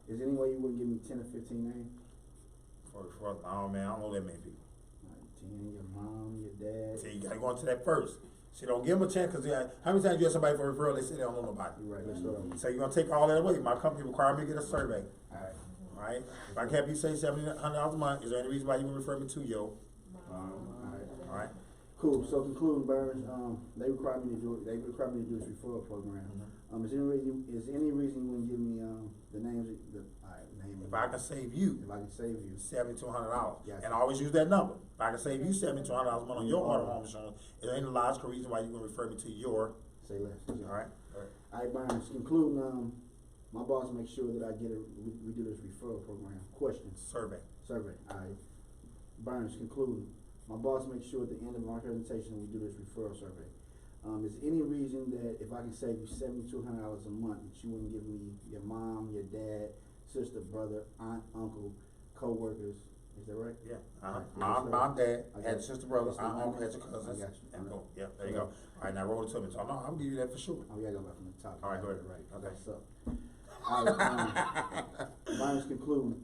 Is there any way you wouldn't give me 10 or 15 names? Oh man, I don't know that many people. Like 10, your mom, your dad. See, you gotta go into that first. See, don't give them a chance, because how many times you have somebody for a referral, they say they don't know nobody. You're right, let's start over. So you're gonna take all that away. My company requires me to get a survey. Alright. Right? If I can have you say $70, $100 a month, is there any reason why you would refer me to yo? Alright. Alright? Cool. So concluding, Burns, they require me to do this referral program. Is there any reason you wouldn't give me the names? If I can save you, If I can save you. $70 to $100, Yes. and I always use that number. If I can save you $70 to $100 a month on your auto home insurance, is there any logical reason why you would refer me to your? Say less. Alright? Alright, Burns, concluding, my boss makes sure that I get we do this referral program. Questions? Survey. Alright. Burns, concluding. My boss makes sure at the end of my presentation we do this referral survey. Is there any reason that if I can save you $7,200 a month that you wouldn't give me your mom, your dad, sister, brother, aunt, uncle, co-workers, is that right? Yeah, Alright, mom, dad, I got had you. sister, brother, That's the aunt, one. uncle, had your I cousins, got you. and boom, yeah, there you go. Alright, now roll it to me, so I'll give you that for sure. Oh, yeah, I got back from the top. Alright, go ahead. Right, Okay. what's up? Alright, Burns concluding.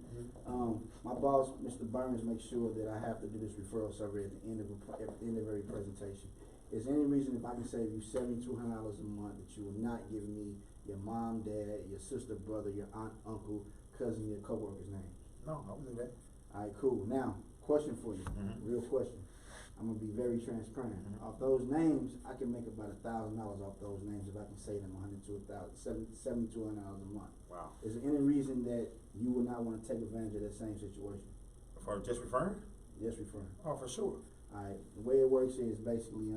My boss, Mr. Burns, makes sure that I have to do this referral survey at the end of every presentation. Is there any reason if I can save you $7,200 a month that you will not give me your mom, dad, your sister, brother, your aunt, uncle, cousin, your coworker's name? No, I will do that. Alright, cool. Now, question for you, real question. I'm gonna be very transparent. Off those names, I can make about $1,000 off those names if I can save them $7,200 a month. Wow. Is there any reason that you would not wanna take advantage of that same situation? For just referring? Yes, referring. Oh, for sure. Alright, the way it works is basically,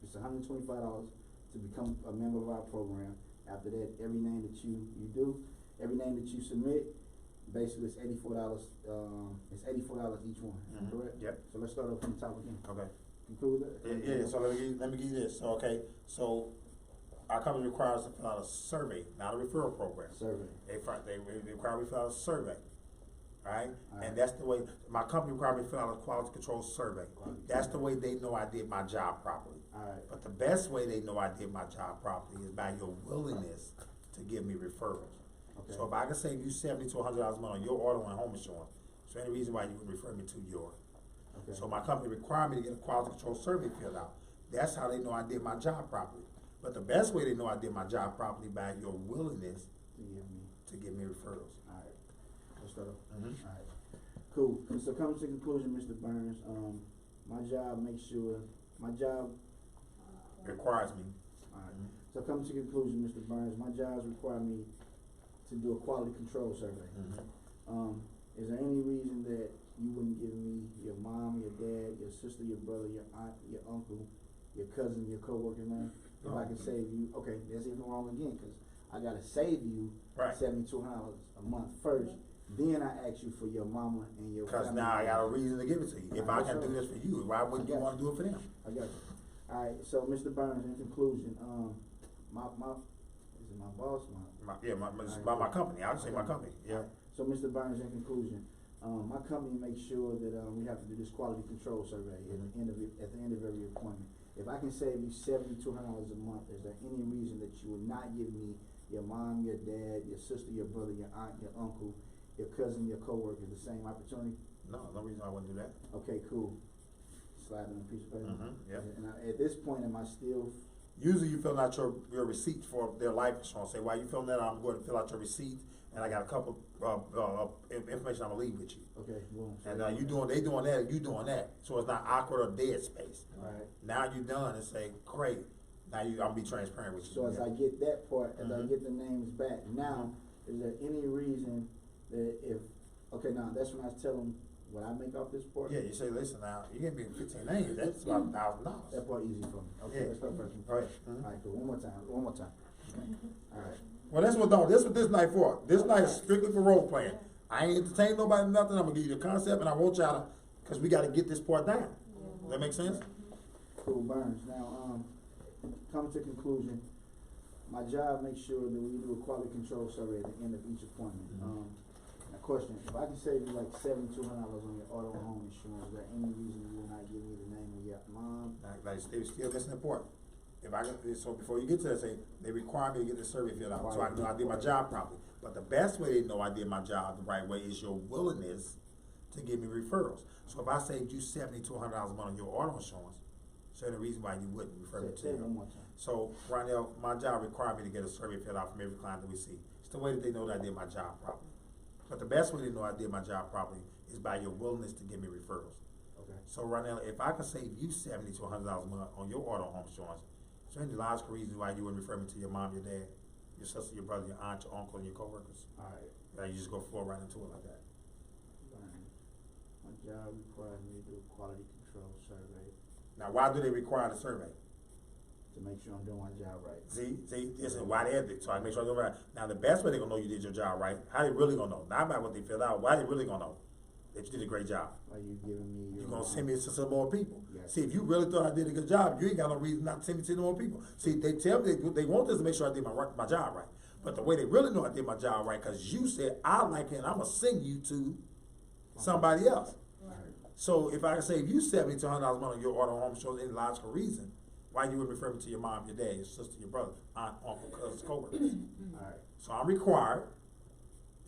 it's $125 to become a member of our program. After that, every name that you do, every name that you submit, basically it's $84, it's $84 each one, correct? Yep. So let's start off from the top again. Okay. Conclude that? Yeah, so let me give you this, so, okay, so our company requires us to fill out a survey, not a referral program. Survey. They require me to fill out a survey, right? Alright. And that's the way, my company required me to fill out a quality control survey. That's the way they know I did my job properly. Alright, But the best way they know I did my job properly is by your willingness to give me referrals. okay. So if I can save you $70 to $100 a month on your auto and home insurance, is there any reason why you would refer me to yours? Okay. So my company required me to get a quality control survey filled out. That's how they know I did my job properly. But the best way they know I did my job properly by your willingness to give me referrals. Alright, let's start off. Mhm. Alright, cool. So coming to conclusion, Mr. Burns, my job makes sure, my job, Requires me. alright. So coming to conclusion, Mr. Burns, my jobs require me to do a quality control survey. Is there any reason that you wouldn't give me your mom, your dad, your sister, your brother, your aunt, your uncle, your cousin, your coworker name? If I can save you, okay, that's even wrong again, cause I gotta save you Right. $7,200 a month first, then I ask you for your mama and your Cause family. now I got a reason to give it to you. If I can do this for you, why wouldn't you I got wanna do it for them? I got you. Alright, so Mr. Burns, in conclusion, is it my boss, My company, I would say my company, yeah. So Mr. Burns, in conclusion, my company makes sure that, we have to do this quality control survey at the end of every appointment. If I can save you $7,200 a month, is there any reason that you would not give me your mom, your dad, your sister, your brother, your aunt, your uncle, your cousin, your coworker, the same opportunity? No reason I wouldn't do that. Okay, cool. Slide on a piece of paper. Yeah. And at this point, am I still, Usually you fill out your receipts for their life insurance. Say, while you filling that out, I'm going to fill out your receipts, and I got a couple, information I'm gonna leave with you. okay, boom. And, they doing that, you doing that. So it's not awkward or dead space. Alright. Now you done and say, great, now I'll be transparent with you. So as I get that part, as I Mhm. get the names back, now, is there any reason that okay, now, that's when I tell them what I make off this part? Yeah, you say, listen now, you give me 15 names, that's about $1,000. That part easy for me. Okay, Yeah. let's start first. All right. Alright, cool, one more time. Alright, Well, that's what this night for. This night is strictly for role playing. I ain't entertain nobody, nothing. I'm gonna give you the concept, and I want y'all to, cause we gotta get this part down. Does that make sense? cool, Burns. Now, coming to conclusion, my job makes sure that we do a quality control survey at the end of each appointment. Now question, if I can save you like $7,200 on your auto and home insurance, is there any reason you will not give me the name of your mom? Like they still missing the point. If I can, so before you get to that, say, they require me to get the survey filled out, so I know I did my job properly. But the best way they know I did my job the right way is your willingness to give me referrals. So if I saved you $70 to $100 a month on your auto insurance, is there any reason why you wouldn't refer me to Say it one them? more time. So, Ronell, my job required me to get a survey filled out from every client that we see. It's the way that they know that I did my job properly. But the best way they know I did my job properly is by your willingness to give me referrals. Okay. So, Ronell, if I can save you $70 to $100 a month on your auto home insurance, is there any logical reason why you wouldn't refer me to your mom, your dad, your sister, your brother, your aunt, your uncle, and your coworkers? Alright, And you just go flow right into it like that. Burns. My job requires me to do a quality control survey Now, why do they require the survey? to make sure I'm doing my job right. See, this is why they had it, so I make sure I do it right. Now, the best way they gonna know you did your job right, how they really gonna know? Not about what they filled out, why they really gonna know that you did a great job? Are you giving me your? You gonna send me to some more people. Yes. See, if you really thought I did a good job, you ain't got no reason not to send me to no more people. See, they tell me they want this to make sure I did my job right. But the way they really know I did my job right, cause you said, I like it, and I'ma send you to somebody else. So if I can save you $70 to $100 a month on your auto home insurance, any logical reason, why you would refer me to your mom, your dad, your sister, your brother, aunt, uncle, cousins, coworkers. Alright, So I'm required,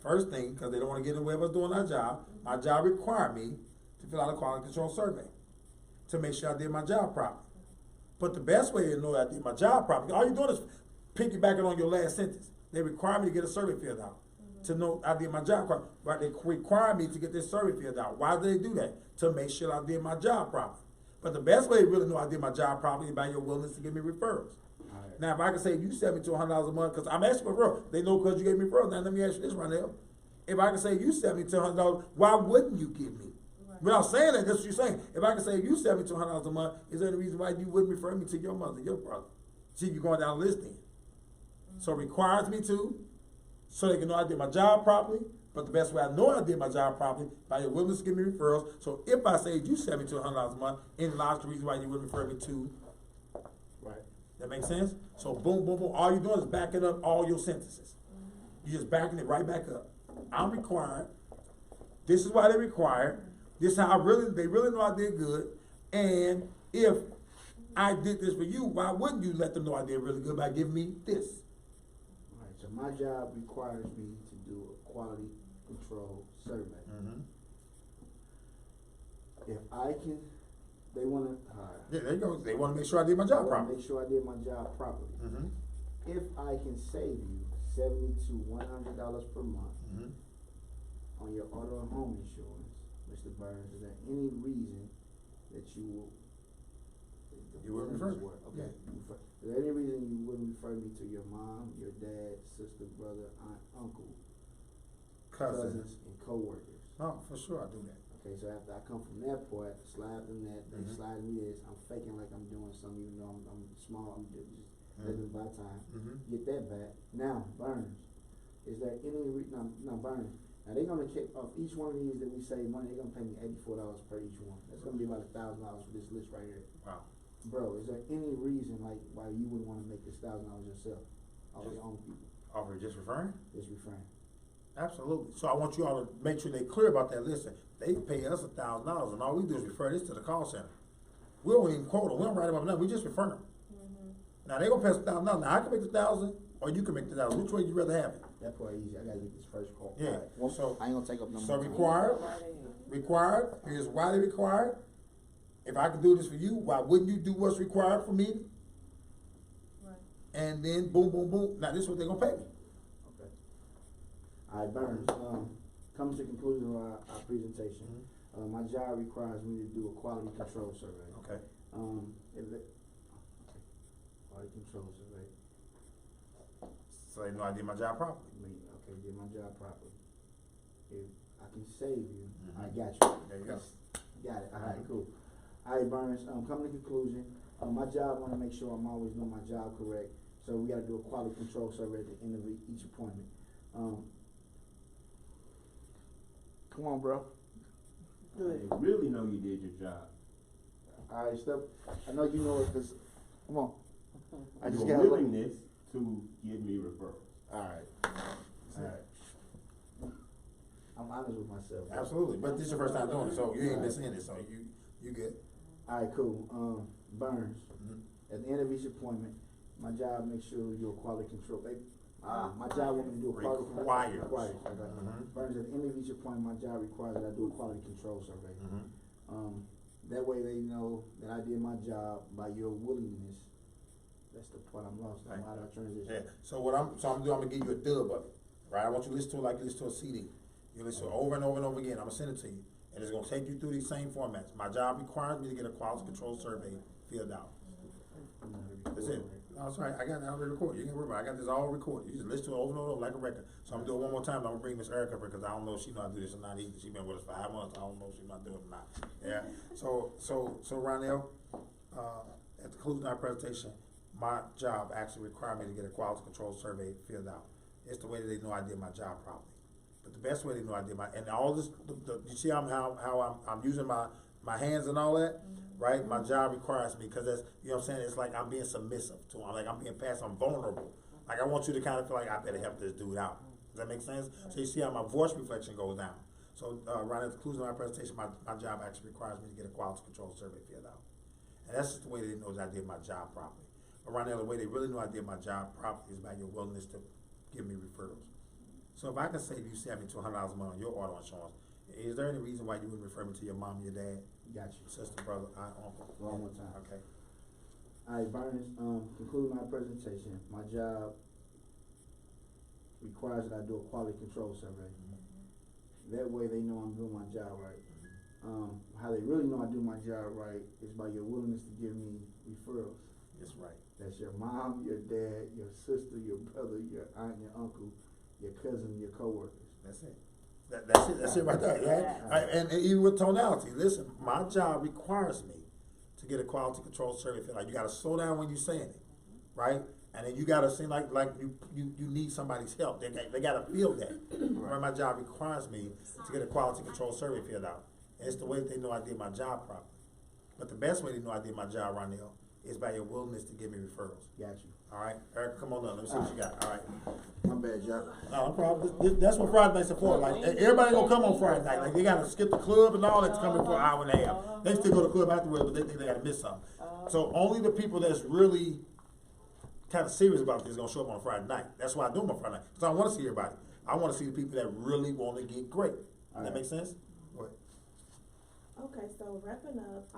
first thing, because they don't want to get in the way of us doing our job, my job required me to fill out a quality control survey to make sure I did my job properly. But the best way to know I did my job properly, all you're doing is piggybacking on your last sentence. They require me to get a survey filled out to know I did my job properly. Right? They require me to get this survey filled out. Why do they do that? To make sure I did my job properly. But the best way to really know I did my job properly is by your willingness to give me referrals. alright. Now, if I can save you $70 to $100 a month, because I'm asking for referral, they know because you gave me referrals. Now, let me ask you this, Ronell. If I can save you $70 to $100, why wouldn't you give me? Without saying that, that's what you're saying. If I can save you $70 to $100 a month, is there any reason why you wouldn't refer me to your mother, your brother? See, you're going down the list then. So it requires me to, so they can know I did my job properly. But the best way I know I did my job properly, by your willingness to give me referrals. So if I saved you $70 to $100 a month, any logical reason why you wouldn't refer me to. Right. That makes sense? So boom, boom, boom. All you're doing is backing up all your sentences. You're just backing it right back up. I'm required. This is why they required. This is how they really know I did good. And if I did this for you, why wouldn't you let them know I did really good by giving me this? Alright, so my job requires me to do a quality control survey. If I can, they wanna, Yeah, there you go. They want to make sure I did my job I wanna properly. make sure I did my job properly. If I can save you $70 to $100 per month on your auto and home insurance, Mr. Burns, is there any reason that you will? You wouldn't refer me. Okay. Is there any reason you wouldn't refer me to your mom, your dad, sister, brother, aunt, uncle, cousins, and coworkers? Oh, for sure I do that. Okay, so after I come from that point, slide them that, they slide me this, I'm faking like I'm doing something, even though I'm small, I'm just living by time. Get that back. Now, Burns, is there any now Burns, now they're gonna kick off each one of these that we save money, they're gonna pay me $84 per each one. That's gonna be about $1,000 for this list right here. Wow. Bro, is there any reason like why you wouldn't wanna make this $1,000 yourself? Off your own people, Offer just referring? just refrain. Absolutely. So I want you all to make sure they're clear about that. Listen, they pay us $1,000 and all we do is refer this to the call center. We don't even quote them. We don't write them up nothing. We just refer them. Now they gonna pay us $1,000. Now I can make the $1,000 or you can make the $1,000. Which way you rather have it? That part easy, I gotta get this first call. Yeah. Alright, well, So- I ain't gonna take up no So more time. required. Here's why they required. If I can do this for you, why wouldn't you do what's required for me? Right. And then boom, boom, boom. Now this is what they're gonna pay me. Okay. Alright, Burns, coming to the conclusion of our presentation, my job requires me to do a quality control survey. Okay. Quality control survey, So they know I did my job properly. did my job properly. If I can save you, I got you. There you go. Got it, alright, cool. Alright, Burns, coming to conclusion, my job, I wanna make sure I'm always doing my job correct, so we gotta do a quality control survey at the end of each appointment. Come on, bro. I really know you did your job. Alright, Steph, I know you know it, cause, come on. I just Your gotta willingness to give me referrals. Alright, alright. I'm honest with myself. bro. Absolutely. But this is your first time doing it, so you ain't missing it, so you good. Alright, cool. Burns, at the end of each appointment, my job makes sure you're a quality control. My job want me to do a quality Requires. Burns, at the end of each appointment, my job requires that I do a quality control survey. That way they know that I did my job by your willingness. That's the part I'm lost on. Right. How do I transition? Yeah. So I'm gonna give you a dub of it, right? I want you to listen to it like you listen to a CD. You listen to it over and over and over again. I'm gonna send it to you, and it's gonna take you through these same formats. My job requires me to get a quality control survey filled out. That's it. No, that's right. I got it already recorded. You can worry about it. I got this all recorded. You just listen to it over and over like a record. So I'm gonna do it one more time. I'm gonna bring Miss Erica up here because I don't know if she know how to do this or not either. She been with us 5 months. I don't know if she know how to do it or not. Yeah. So Ronell, at the conclusion of our presentation, my job actually required me to get a quality control survey filled out. It's the way that they know I did my job properly. But the best way they know I did and all this, you see how I'm using my hands and all that, right? My job requires me, because that's, you know what I'm saying, it's like I'm being submissive to them, like I'm being passive, I'm vulnerable. Like I want you to kind of feel like I better help this dude out. Does that make sense? So you see how my voice reflection goes down. So right at the conclusion of my presentation, my job actually requires me to get a quality control survey filled out. And that's just the way they know that I did my job properly. But right now, the way they really know I did my job properly is by your willingness to give me referrals. So if I can save you $70 to $100 a month on your auto insurance, is there any reason why you wouldn't refer me to your mom, your dad, Got you. sister, brother, aunt, uncle? One more time. Okay. Alright, Barnes, conclude my presentation. My job requires that I do a quality control survey. That way they know I'm doing my job right. How they really know I do my job right is by your willingness to give me referrals. That's right. That's your mom, your dad, your sister, your brother, your aunt, your uncle, your cousin, your coworkers. That's it. That's it right there, right? And even with tonality, listen, my job requires me to get a quality control survey. Like you gotta slow down when you're saying it, right? And then you gotta seem like you need somebody's help. They gotta feel that. Right? My job requires me to get a quality control survey filled out. And it's the way that they know I did my job properly. But the best way they know I did my job, Ronell, is by your willingness to give me referrals. Got you. All right, Eric, come on up. Let me see what you got. All right. My bad, Jack. No problem. That's what Friday nights are for. Like everybody gonna come on Friday night. Like they gotta skip the club and all that to come in for an hour and a half. They still go to the club afterwards, but they think they gotta miss something. So only the people that's really kind of serious about this gonna show up on Friday night. That's why I do them on Friday night. Because I don't want to see everybody. I want to see the people that really want to get great. Does that make sense? Go ahead. Okay, so wrapping up,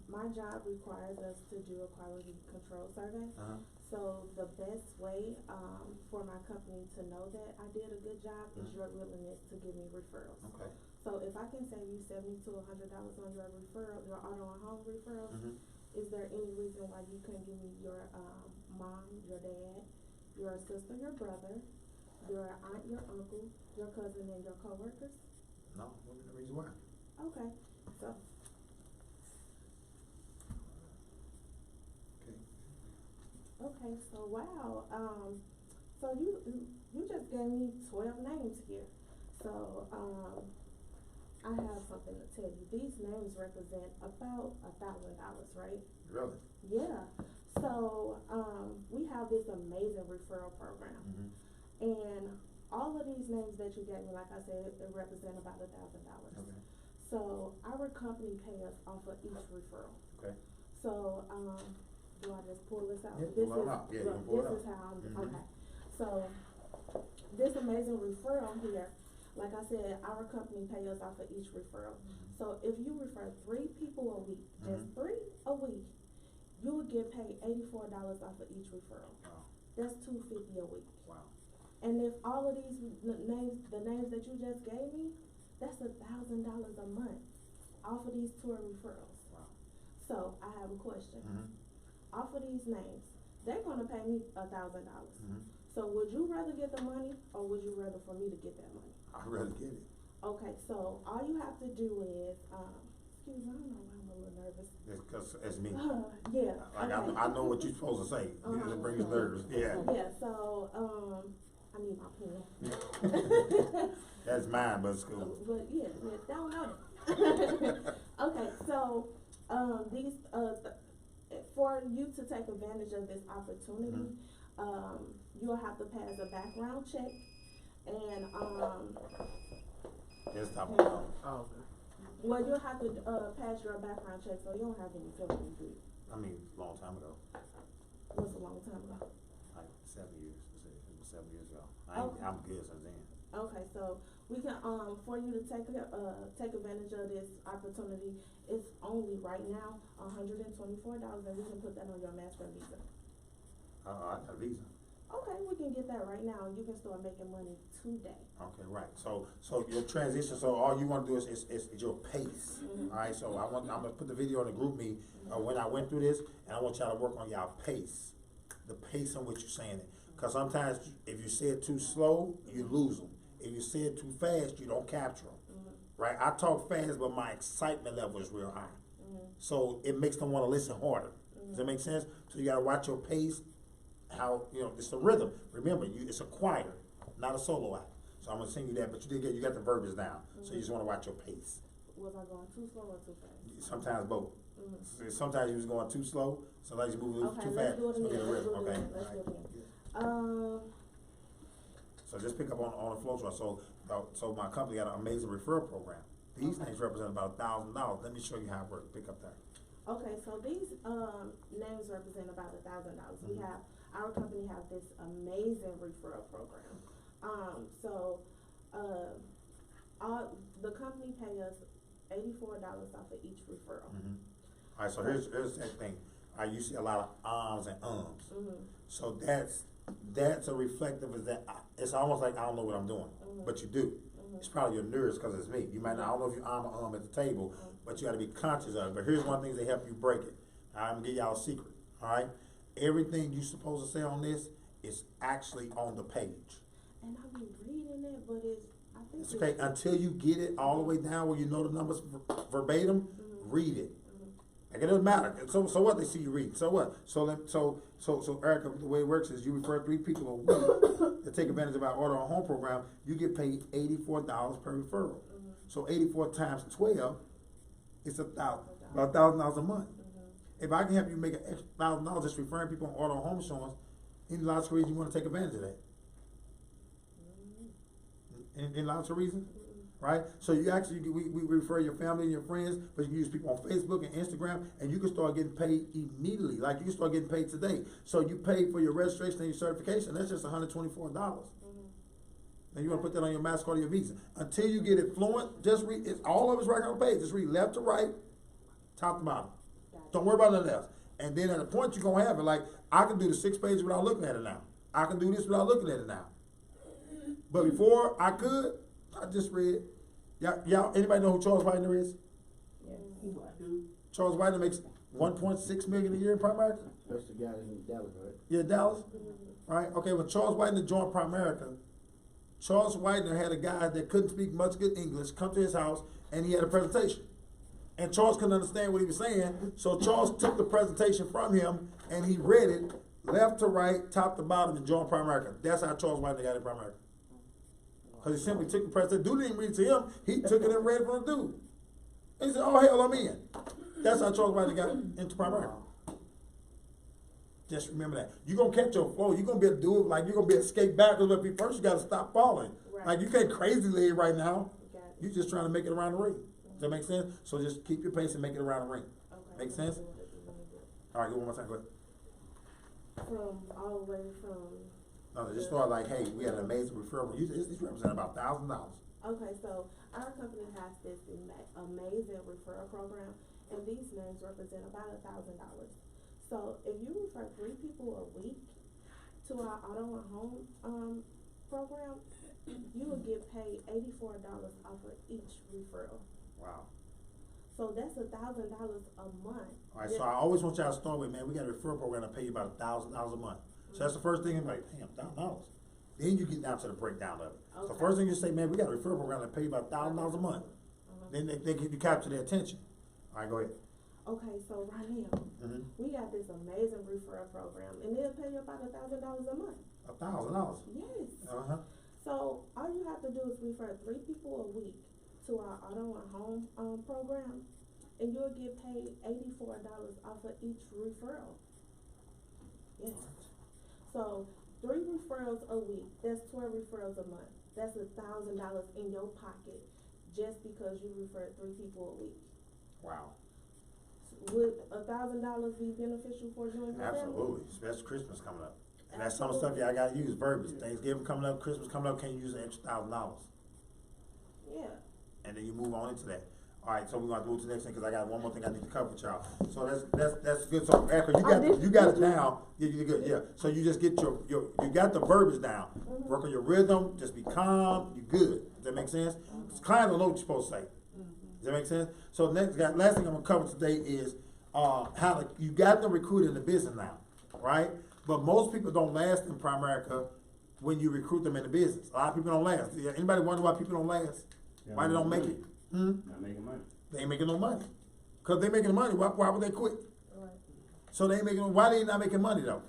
my job requires us to do a quality control survey. So the best way for my company to know that I did a good job is your willingness to give me referrals. Okay. So if I can save you $70 to $100 on your referral, your auto and home referrals, is there any reason why you couldn't give me your mom, your dad, your sister, your brother, your aunt, your uncle, your cousin, and your coworkers? No, what is the reason why? Okay, so. Okay, so wow, so you just gave me 12 names here. So, I have something to tell you. These names represent about $1,000, right? Really? Yeah. So, we have this amazing referral program. And all of these names that you gave me, like I said, it represent about $1,000. Okay. So our company pay us off of each referral. Okay. So, do I just pull this out? Yeah, This pull it is, out. Yeah, you look, can pull it this is out. how I'm, okay. So, this amazing referral here, like I said, our company pay us off of each referral. So if you refer 3 people a week, just 3 a week, you would get paid $84 off of each referral. Wow. That's $250 a week. Wow. And if all of these names, the names that you just gave me, that's $1,000 a month off of these tour referrals. Wow. So I have a question. Off of these names, they're gonna pay me $1,000. So would you rather get the money, or would you rather for me to get that money? I'd rather get it. Okay, so all you have to do is, excuse me, I don't know why I'm a little nervous. It's because it's me. Yeah. Like okay. I know what you're supposed to say. It brings nerves. Yeah. Yeah, so, I need my pen. That's mine, but it's cool. But yeah, don't know that. Okay, so, these, for you to take advantage of this opportunity, you'll have to pass a background check, and, It's time to go. Oh, okay. well, you'll have to, pass your background check, so you don't have any felonies, do you? I mean, a long time ago. What's a long time ago? Like 7 years. It was 7 years ago. Okay. I'm good since then. Okay, so we can, for you to take advantage of this opportunity, it's only right now $124, and we can put that on your master visa. I got a visa. Okay, we can get that right now, and you can start making money today. Okay, right. So your transition. So all you want to do is your pace. All right. So I'm gonna put the video in the group me when I went through this, and I want y'all to work on y'all pace, the pace on which you're saying it. Because sometimes if you say it too slow, you lose them. If you say it too fast, you don't capture them. Right? I talk fast, but my excitement level is real high. So it makes them want to listen harder. Does that make sense? So you gotta watch your pace. How, it's a rhythm. Remember, it's a choir, not a solo act. So I'm gonna sing you that, but you got the verbiage down. So you just wanna watch your pace. Was I going too slow or too fast? Sometimes both. Sometimes you was going too slow, sometimes you move a little Okay, too let's fast. do it So get a again. rhythm, okay? Let's do it again. So just pick up on the flow chart. So my company got an amazing referral program. These things represent about $1,000. Let me show you how it works. Pick up there. Okay, so these, names represent about $1,000. We have, our company have this amazing referral program. All, the company pay us $84 off of each referral. All right, so here's the thing. You see a lot of ahs and ums. So that's a reflective of that. It's almost like I don't know what I'm doing, but you do. It's probably your nerves because it's me. You might not, I don't know if you or at the table, but you got to be conscious of it. But here's one thing that help you break it. I'm gonna give y'all a secret. All right, everything you supposed to say on this is actually on the page. And I've been reading it, but I think it's okay until you get it all the way down where you know the numbers verbatim. Read it. Like it doesn't matter. So what? They see you read. So what? So Erica, the way it works is you refer 3 people a week to take advantage of our order on home program. You get paid $84 per referral. So 84 times 12 is about $1,000 a month. If I can help you make an extra $1,000 just referring people on order on home insurance, any lots of reasons you want to take advantage of that. In lots of reasons. Right? So you actually, we refer your family and your friends, but you can use people on Facebook and Instagram, and you can start getting paid immediately. Like you can start getting paid today. So you pay for your registration and your certification. That's just $124. And you want to put that on your MasterCard or your Visa. Until you get it fluent, just read, it's all of it's right on the page. Just read left to right, top to bottom. Don't worry about nothing else. And then at a point you're going to have it. Like, I can do the 6 pages without looking at it now. I can do this without looking at it now. But before I could, I just read. Y'all, anybody know who Charles Whitener is? He's black, dude. Charles Whitener makes $1.6 million a year in Primerica. That's the guy in Dallas, right? Yeah, Dallas. Right? Okay, when Charles Whitener joined Primerica, Charles Whitener had a guy that couldn't speak much good English come to his house, and he had a presentation. And Charles couldn't understand what he was saying, so Charles took the presentation from him, and he read it left to right, top to bottom, and joined Primerica. That's how Charles Whitener got in Primerica. Because he simply took the presentation. Dude didn't read it to him. He took it and read it for the dude. And he said, oh, hell, I'm in. That's how Charles Whitener got into Primerica. Just remember that. You're going to catch your flow. You're going to be able to do it. Like, you're going to be able to skate backwards. But first, you got to stop falling. Right. Like, you can't crazy lead right now. You're just trying to make it around the ring. Does that make sense? So just keep your pace and make it around the ring. Okay. Make sense? All right, go one more time. Go ahead. From all the way from... No, just start like, hey, we had an amazing referral. This represents about $1,000. Okay, so our company has this amazing referral program, and these names represent about $1,000. So if you refer 3 people a week to our auto and home program, you will get paid $84 off of each referral. Wow. So that's $1,000 a month. All right, so I always want y'all to start with, man, we got a referral program to pay you about $1,000 a month. So that's the first thing, I'm like, damn, $1,000. Then you get down to the breakdown of it. Okay. So first thing you say, man, we got a referral program to pay you about $1,000 a month. Then you capture their attention. All right, go ahead. Okay, so right now, we got this amazing referral program, and it'll pay you about $1,000 a month. $1,000? Yes. Uh-huh. So all you have to do is refer 3 people a week to our auto and home program, and you'll get paid $84 off of each referral. Yes. So 3 referrals a week, that's 12 referrals a month. That's $1,000 in your pocket just because you referred 3 people a week. Wow. Would $1,000 be beneficial for you and your family? Absolutely, especially Christmas coming up. And that's some stuff y'all gotta use, verbiage. Thanksgiving coming up, Christmas coming up, can you use an extra $1,000? Yeah. And then you move on into that. All right, so we're gonna move to the next thing because I got one more thing I need to cover with y'all. So that's good. So Erica, you got it down. Yeah, you're good. Yeah. So you just get you got the verbiage down. Work on your rhythm. Just be calm. You good. Does that make sense? Clients don't know what you're supposed to say. Does that make sense? So last thing I'm gonna cover today is you got them recruited in the business now, right? But most people don't last in Primerica when you recruit them in the business. A lot of people don't last. Anybody wonder why people don't last? Why they don't make it? Not making money. They ain't making no money. Because they making money. Why would they quit? Right. So they ain't making. Why they not making money though?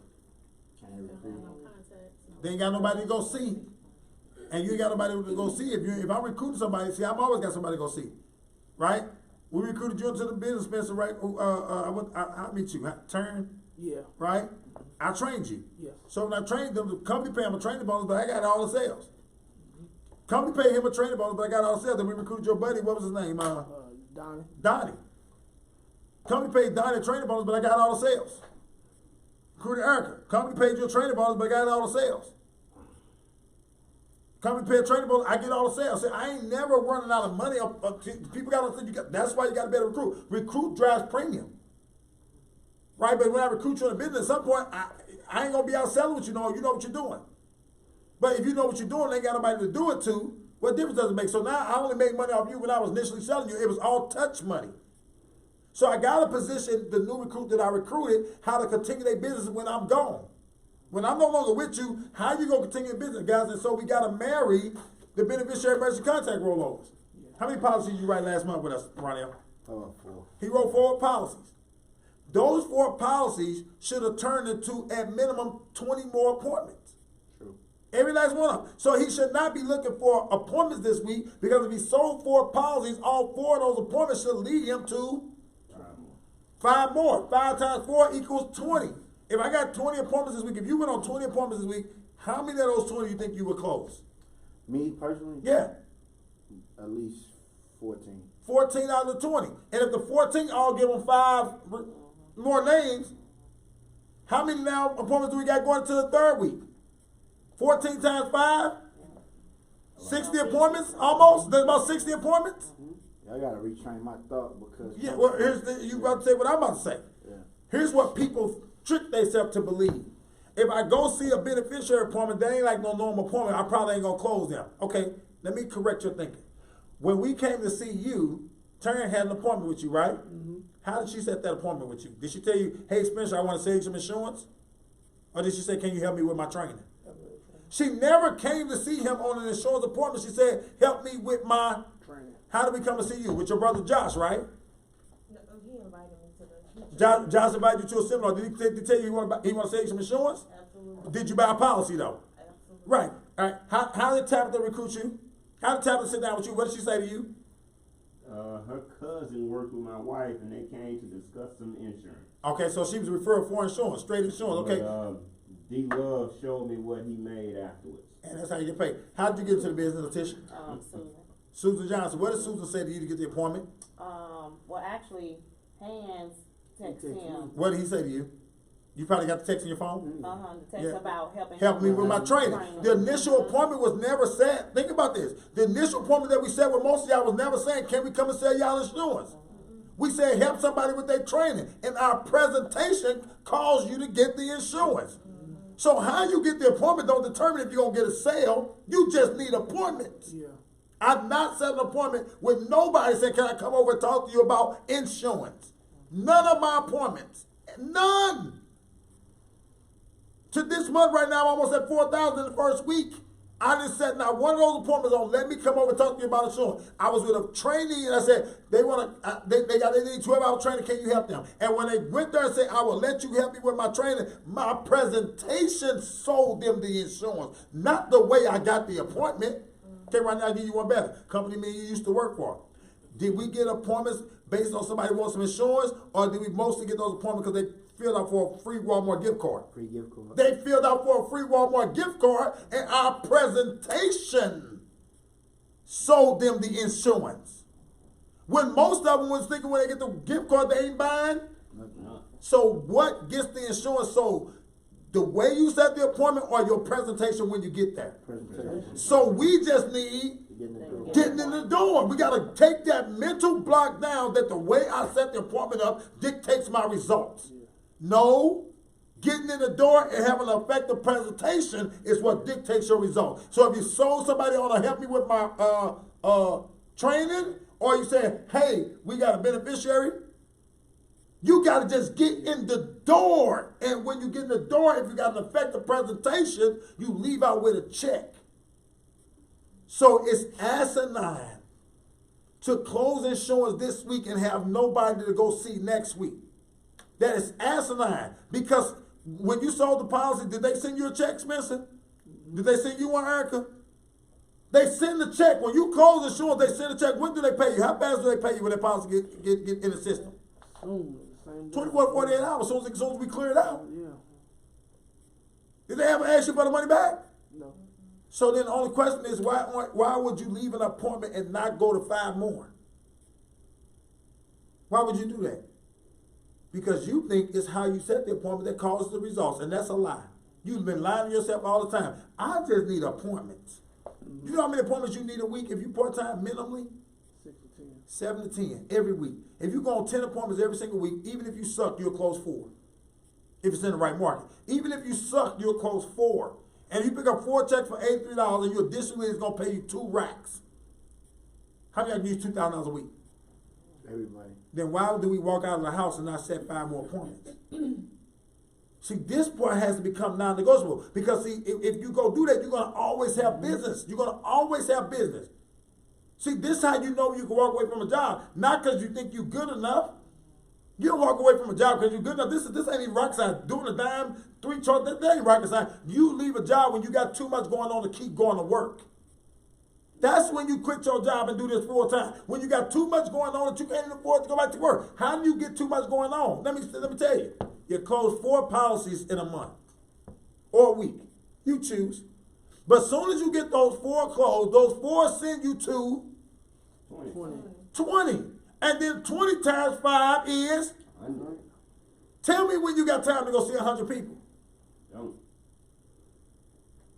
They ain't got nobody to go see. And you ain't got nobody to go see. If I'm recruiting somebody, see, I've always got somebody to go see. Right? We recruited you into the business, Spencer, right? I'll meet you. Turn. Yeah. Right? I trained you. Yes. So when I trained them, the company paid him a training bonus, but I got all the sales. Company paid him a training bonus, but I got all the sales. Then we recruited your buddy. What was his name? Donnie. Donnie. Company paid Donnie a training bonus, but I got all the sales. Recruited Erica. Company paid you a training bonus, but I got all the sales. Company paid a training bonus, I get all the sales. See, I ain't never running out of money. People got to think that's why you got to be able to recruit. Recruit drives premium. Right? But when I recruit you in a business, at some point, I ain't going to be out selling what you know. You know what you're doing. But if you know what you're doing, they ain't got nobody to do it to, what difference does it make? So now I only make money off you when I was initially selling you. It was all touch money. So I got to position the new recruit that I recruited how to continue their business when I'm gone. When I'm no longer with you, how you going to continue your business, guys? And so we got to marry the beneficiary emergency contact rollovers. Yeah. How many policies did you write last month with us, Ronell? 4. He wrote 4 policies. Those 4 policies should have turned into, at minimum, 20 more appointments. True. Every last one of them. So he should not be looking for appointments this week, because if he sold 4 policies, all 4 of those appointments should lead him to 5 more. 5 times 4 equals 20. If I got 20 appointments this week, if you went on 20 appointments this week, how many of those 20 do you think you would close? Me personally? Yeah. At least 14. 14 out of the 20. And if the 14 all give them 5 more names, how many now appointments do we got going to the 3rd week? 14 times 5? 60 appointments almost? There's about 60 appointments? I gotta retrain my thought because Yeah, well, you about to say what I'm about to say. Yeah. Here's what people trick themselves to believe. If I go see a beneficiary appointment, that ain't like no normal appointment, I probably ain't gonna close them. Okay, let me correct your thinking. When we came to see you, Taryn had an appointment with you, right? Mm-hmm. How did she set that appointment with you? Did she tell you, hey Spencer, I want to save some insurance? Or did she say, can you help me with my training? She never came to see him on an insurance appointment. She said, help me with my training. How did we come to see you? With your brother Josh, right? No, he invited me to the. Josh invited you to a seminar. Did he tell you he want to save you some insurance? Absolutely. Did you buy a policy though? Absolutely. Right. All right. How did Tabitha recruit you? How did Tabitha sit down with you? What did she say to you? Her cousin worked with my wife, and they came to discuss some insurance. Okay, so she was referred for insurance, straight insurance. Okay. But, D-Love showed me what he made afterwards. And that's how you get paid. How did you get into the business, Letitia? Susan. Susan Johnson. What did Susan say to you to get the appointment? Well, actually, Hands texted him. What did he say to you? You probably got the text in your phone? The text about helping Help me with my training. The initial appointment was never said. Think about this. The initial appointment that we said with most of y'all was never saying, can we come and sell y'all insurance? We said, help somebody with their training. And our presentation calls you to get the insurance. So how you get the appointment don't determine if you're going to get a sale. You just need appointments. Yeah. I've not set an appointment with nobody saying, can I come over and talk to you about insurance? None of my appointments. None. To this month right now, I'm almost at 4,000 in the first week. I didn't set not one of those appointments on, let me come over and talk to you about insurance. I was with a trainee and I said, they need 12-hour training, can you help them? And when they went there and said, I will let you help me with my training, my presentation sold them the insurance, not the way I got the appointment. Okay, right now I'll give you one better. Company me and you used to work for. Did we get appointments based on somebody who wants some insurance, or did we mostly get those appointments because they filled out for a free Walmart gift card? Free gift card. They filled out for a free Walmart gift card, and our presentation sold them the insurance. When most of them was thinking when they get the gift card, they ain't buying. So what gets the insurance sold? The way you set the appointment or your presentation when you get there? Presentation. So we just need getting in the door. We got to take that mental block down that the way I set the appointment up dictates my results. No, getting in the door and having an effective presentation is what dictates your results. So if you sold somebody on to help me with my training, or you say, hey, we got a beneficiary, you got to just get in the door. And when you get in the door, if you got an effective presentation, you leave out with a check. So it's asinine to close insurance this week and have nobody to go see next week. That is asinine. Because when you sold the policy, did they send you a check, Spencer? Did they send you one, Erica? They send the check. When you close insurance, they send a check. When do they pay you? How fast do they pay you when that policy get in the system? 24 to 48 hours, as soon as we clear it out. Yeah. Did they ever ask you for the money back? No. So then the only question is, why would you leave an appointment and not go to 5 more? Why would you do that? Because you think it's how you set the appointment that causes the results, and that's a lie. You've been lying to yourself all the time. I just need appointments. You know how many appointments you need a week if you part-time minimally? 6 to 10. 7 to 10 every week. If you go on 10 appointments every single week, even if you suck, you'll close 4. If it's in the right market. Even if you suck, you'll close 4. And if you pick up 4 checks for $83 and your additionally is going to pay you 2 racks. How many of you use $2,000 a week? Everybody. Then why do we walk out of the house and not set 5 more appointments? See, this part has to become non-negotiable. Because see, if you go do that, you're going to always have business. You're going to always have business. See, this is how you know you can walk away from a job. Not because you think you're good enough. You don't walk away from a job because you're good enough. This ain't even rocket science. Doing a dime, 3 charts, that ain't rocket science. You leave a job when you got too much going on to keep going to work. That's when you quit your job and do this full time. When you got too much going on that you can't afford to go back to work. How do you get too much going on? Let me tell you. You close 4 policies in a month or a week. You choose. But as soon as you get those 4 closed, those 4 send you to 20. And then 20 times 5 is? 100. Tell me when you got time to go see 100 people. Don't.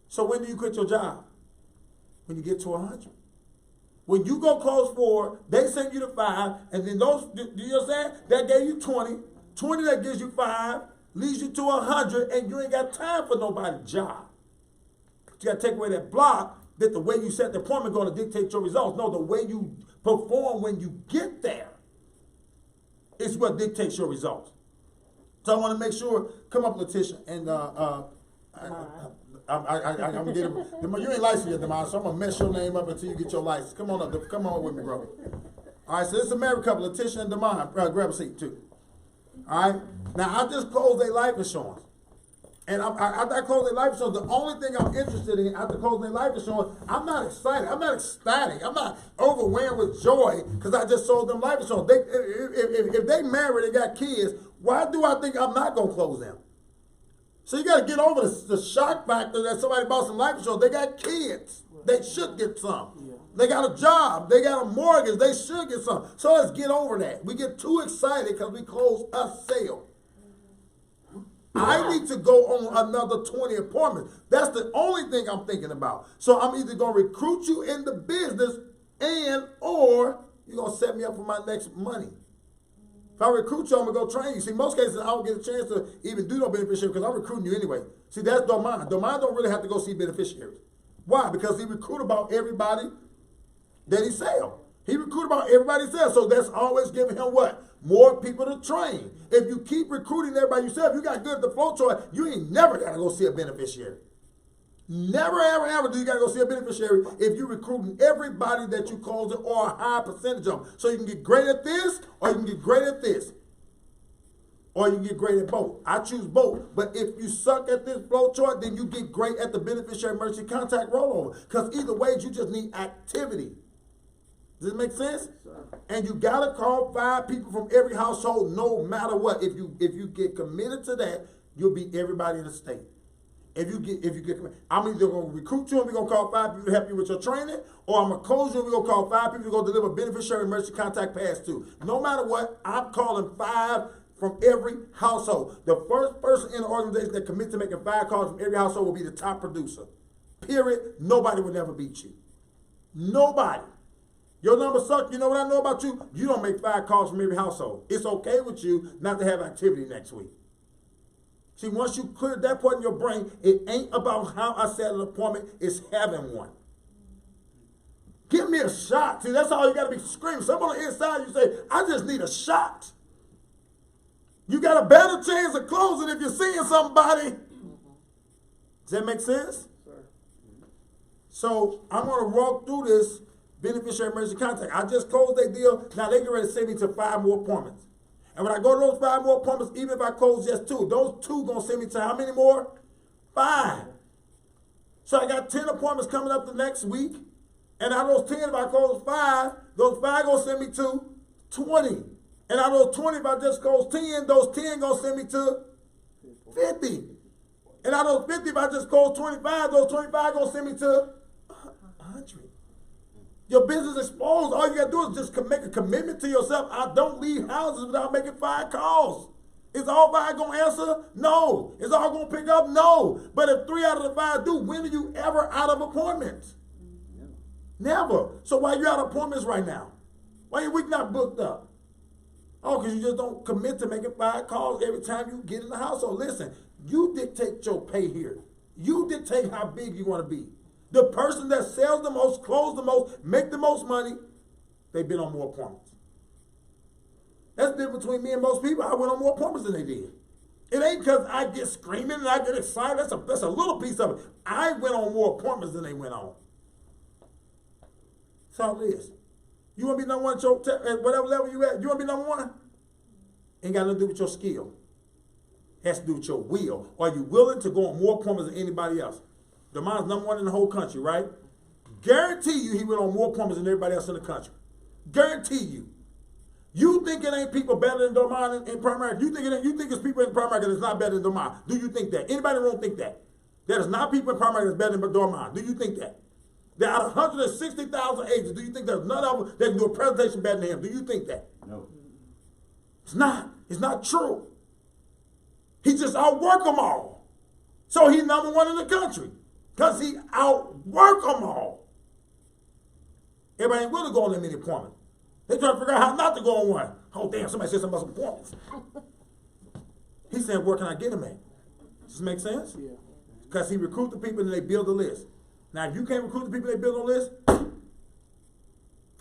So when do you quit your job? When you get to 100. When you go close 4, they send you to 5, and then those, do you understand? That gave you 20. 20 that gives you 5, leads you to 100, and you ain't got time for nobody's job. But you got to take away that block that the way you set the appointment going to dictate your results. No, the way you perform when you get there is what dictates your results. So I want to make sure, come up, Letitia, and I'm gonna get him. You ain't licensed yet, Demond, so I'm gonna mess your name up until you get your license. Come on up, come on with me, bro. All right, so this is a married couple, Letitia and Demond. Grab a seat too. All right. Now I just closed their life insurance, and after I closed their life insurance, the only thing I'm interested in after closing their life insurance, I'm not excited. I'm not ecstatic. I'm not overwhelmed with joy because I just sold them life insurance. If they married and got kids, why do I think I'm not gonna close them? So you got to get over the shock factor that somebody bought some life insurance. They got kids. They should get some. Yeah. They got a job. They got a mortgage. They should get some. So let's get over that. We get too excited because we close a sale. I need to go on another 20 appointments. That's the only thing I'm thinking about. So I'm either going to recruit you in the business or you're going to set me up for my next money. If I recruit you, I'm going to go train you. See, most cases, I don't get a chance to even do no beneficiary because I'm recruiting you anyway. See, that's Domine. Domine don't really have to go see beneficiaries. Why? Because he recruit about everybody that he sell. He recruit about everybody he sells. So that's always giving him what? More people to train. If you keep recruiting everybody yourself, you got good at the flow chart, you ain't never got to go see a beneficiary. Never, ever, ever do you got to go see a beneficiary if you're recruiting everybody that you close it or a high percentage of them. So you can get great at this or you can get great at this. Or you can get great at both. I choose both. But if you suck at this flow chart, then you get great at the beneficiary emergency contact rollover. Because either way, you just need activity. Does it make sense? And you got to call 5 people from every household no matter what. If you get committed to that, you'll beat everybody in the state. If you get I'm either going to recruit you and we're going to call 5 people to help you with your training, or I'm going to close you and we're going to call 5 people to go deliver beneficiary emergency contact pass to. No matter what, I'm calling 5 from every household. The first person in the organization that commits to making 5 calls from every household will be the top producer. Period. Nobody will never beat you. Nobody. Your number sucks. You know what I know about you? You don't make 5 calls from every household. It's okay with you not to have activity next week. See, once you clear that part in your brain, it ain't about how I set an appointment, it's having one. Give me a shot. See, that's all you got to be screaming. Some on the inside, you say, I just need a shot. You got a better chance of closing if you're seeing somebody. Does that make sense? Sir. So I'm going to walk through this beneficiary emergency contact. I just closed that deal. Now they get ready to send me to 5 more appointments. And when I go to those 5 more appointments, even if I close just 2, those 2 going to send me to how many more? 5. So I got 10 appointments coming up the next week. And out of those 10, if I close 5, those 5 going to send me to 20. And out of those 20, if I just close 10, those 10 going to send me to 50. And out of those 50, if I just close 25, those 25 gonna send me to 100. Your business exposed. All you gotta do is just make a commitment to yourself. I don't leave houses without making 5 calls. Is all 5 gonna answer? No. Is all gonna pick up? No. But if 3 out of the 5 do, when are you ever out of appointments? Never. So why you out of appointments right now? Why your week not booked up? Oh, because you just don't commit to making 5 calls every time you get in the household. Listen, you dictate your pay here. You dictate how big you want to be. The person that sells the most, close the most, make the most money, they've been on more appointments. That's the difference between me and most people. I went on more appointments than they did. It ain't because I get screaming and I get excited. That's a little piece of it. I went on more appointments than they went on. That's all it is. You want to be number one at whatever level you at? You want to be number one? Ain't got nothing to do with your skill. It has to do with your will. Are you willing to go on more appointments than anybody else? Dermon's number one in the whole country, right? Guarantee you he went on more appointments than everybody else in the country. Guarantee you. You think it ain't people better than Dermon in primary? You think it's people in primary that's not better than Dermon? Do you think that? Anybody won't think that? There's not people in primary that's better than Dermon. Do you think that? There are 160,000 agents. Do you think there's none of them that can do a presentation better than him? Do you think that? No. It's not. It's not true. He just outwork them all. So he's number one in the country. Because he outwork them all. Everybody ain't willing to go on that many appointments. They trying to figure out how not to go on one. Oh, damn, somebody said something about some appointments. He said, where can I get him at? Does this make sense? Yeah. Because he recruit the people and they build a list. Now, if you can't recruit the people and they build a list,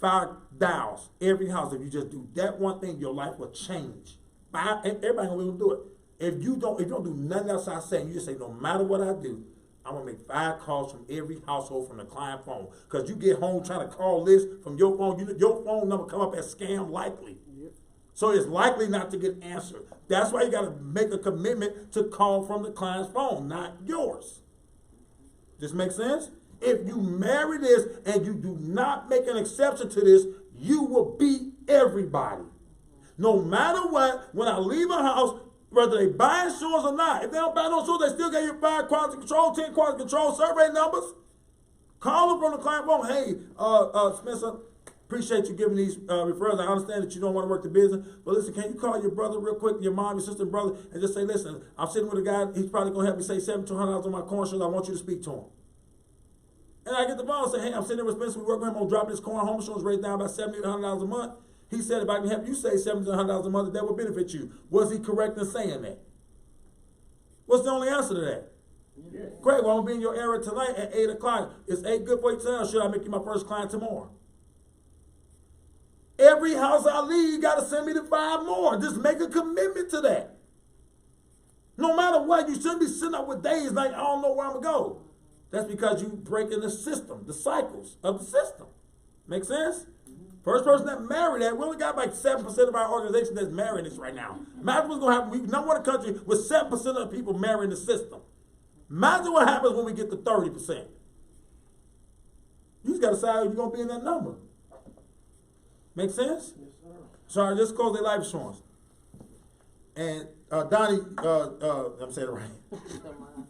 5 dials every house. If you just do that one thing, your life will change. Everybody gonna be able to do it. If you don't do nothing else I say, you just say, no matter what I do, I'm gonna make 5 calls from every household from the client phone. Because you get home trying to call lists from your phone, your phone number come up as scam likely. Yep. So it's likely not to get answered. That's why you gotta make a commitment to call from the client's phone, not yours. This make sense? If you marry this and you do not make an exception to this, you will beat everybody. No matter what, when I leave a house, whether they buy insurance or not, if they don't buy no insurance, they still get you 5 quality control, 10 quality control survey numbers. Call them from the client phone. Hey, Spencer, appreciate you giving these referrals. I understand that you don't want to work the business, but listen, can you call your brother real quick, your mom, your sister, brother, and just say, listen, I'm sitting with a guy, he's probably going to help me save $7,200 on my car insurance. I want you to speak to him. And I get the phone and say, hey, I'm sitting there with Spencer, we work with him on dropping his car home insurance rate down by $7,800 a month. He said, if I can help you save $7,100 a month, that will benefit you. Was he correct in saying that? What's the only answer to that? Yeah. Great, well, I'm going to be in your area tonight at 8 o'clock. Is 8 good for you tonight, or should I make you my first client tomorrow? Every house I leave, you got to send me the 5 more. Just make a commitment to that. No matter what, you shouldn't be sitting up with days like, I don't know where I'm going to go. That's because you breaking the system, the cycles of the system. Make sense? First person that married that, we only got like 7% of our organization that's marrying this right now. Imagine what's going to happen. We number one in the country with 7% of the people marrying the system. Imagine what happens when we get to 30%. You just got to decide if you're going to be in that number. Make sense? Yes, sir. So I just closed their life insurance. And Donnie, I'm saying it right.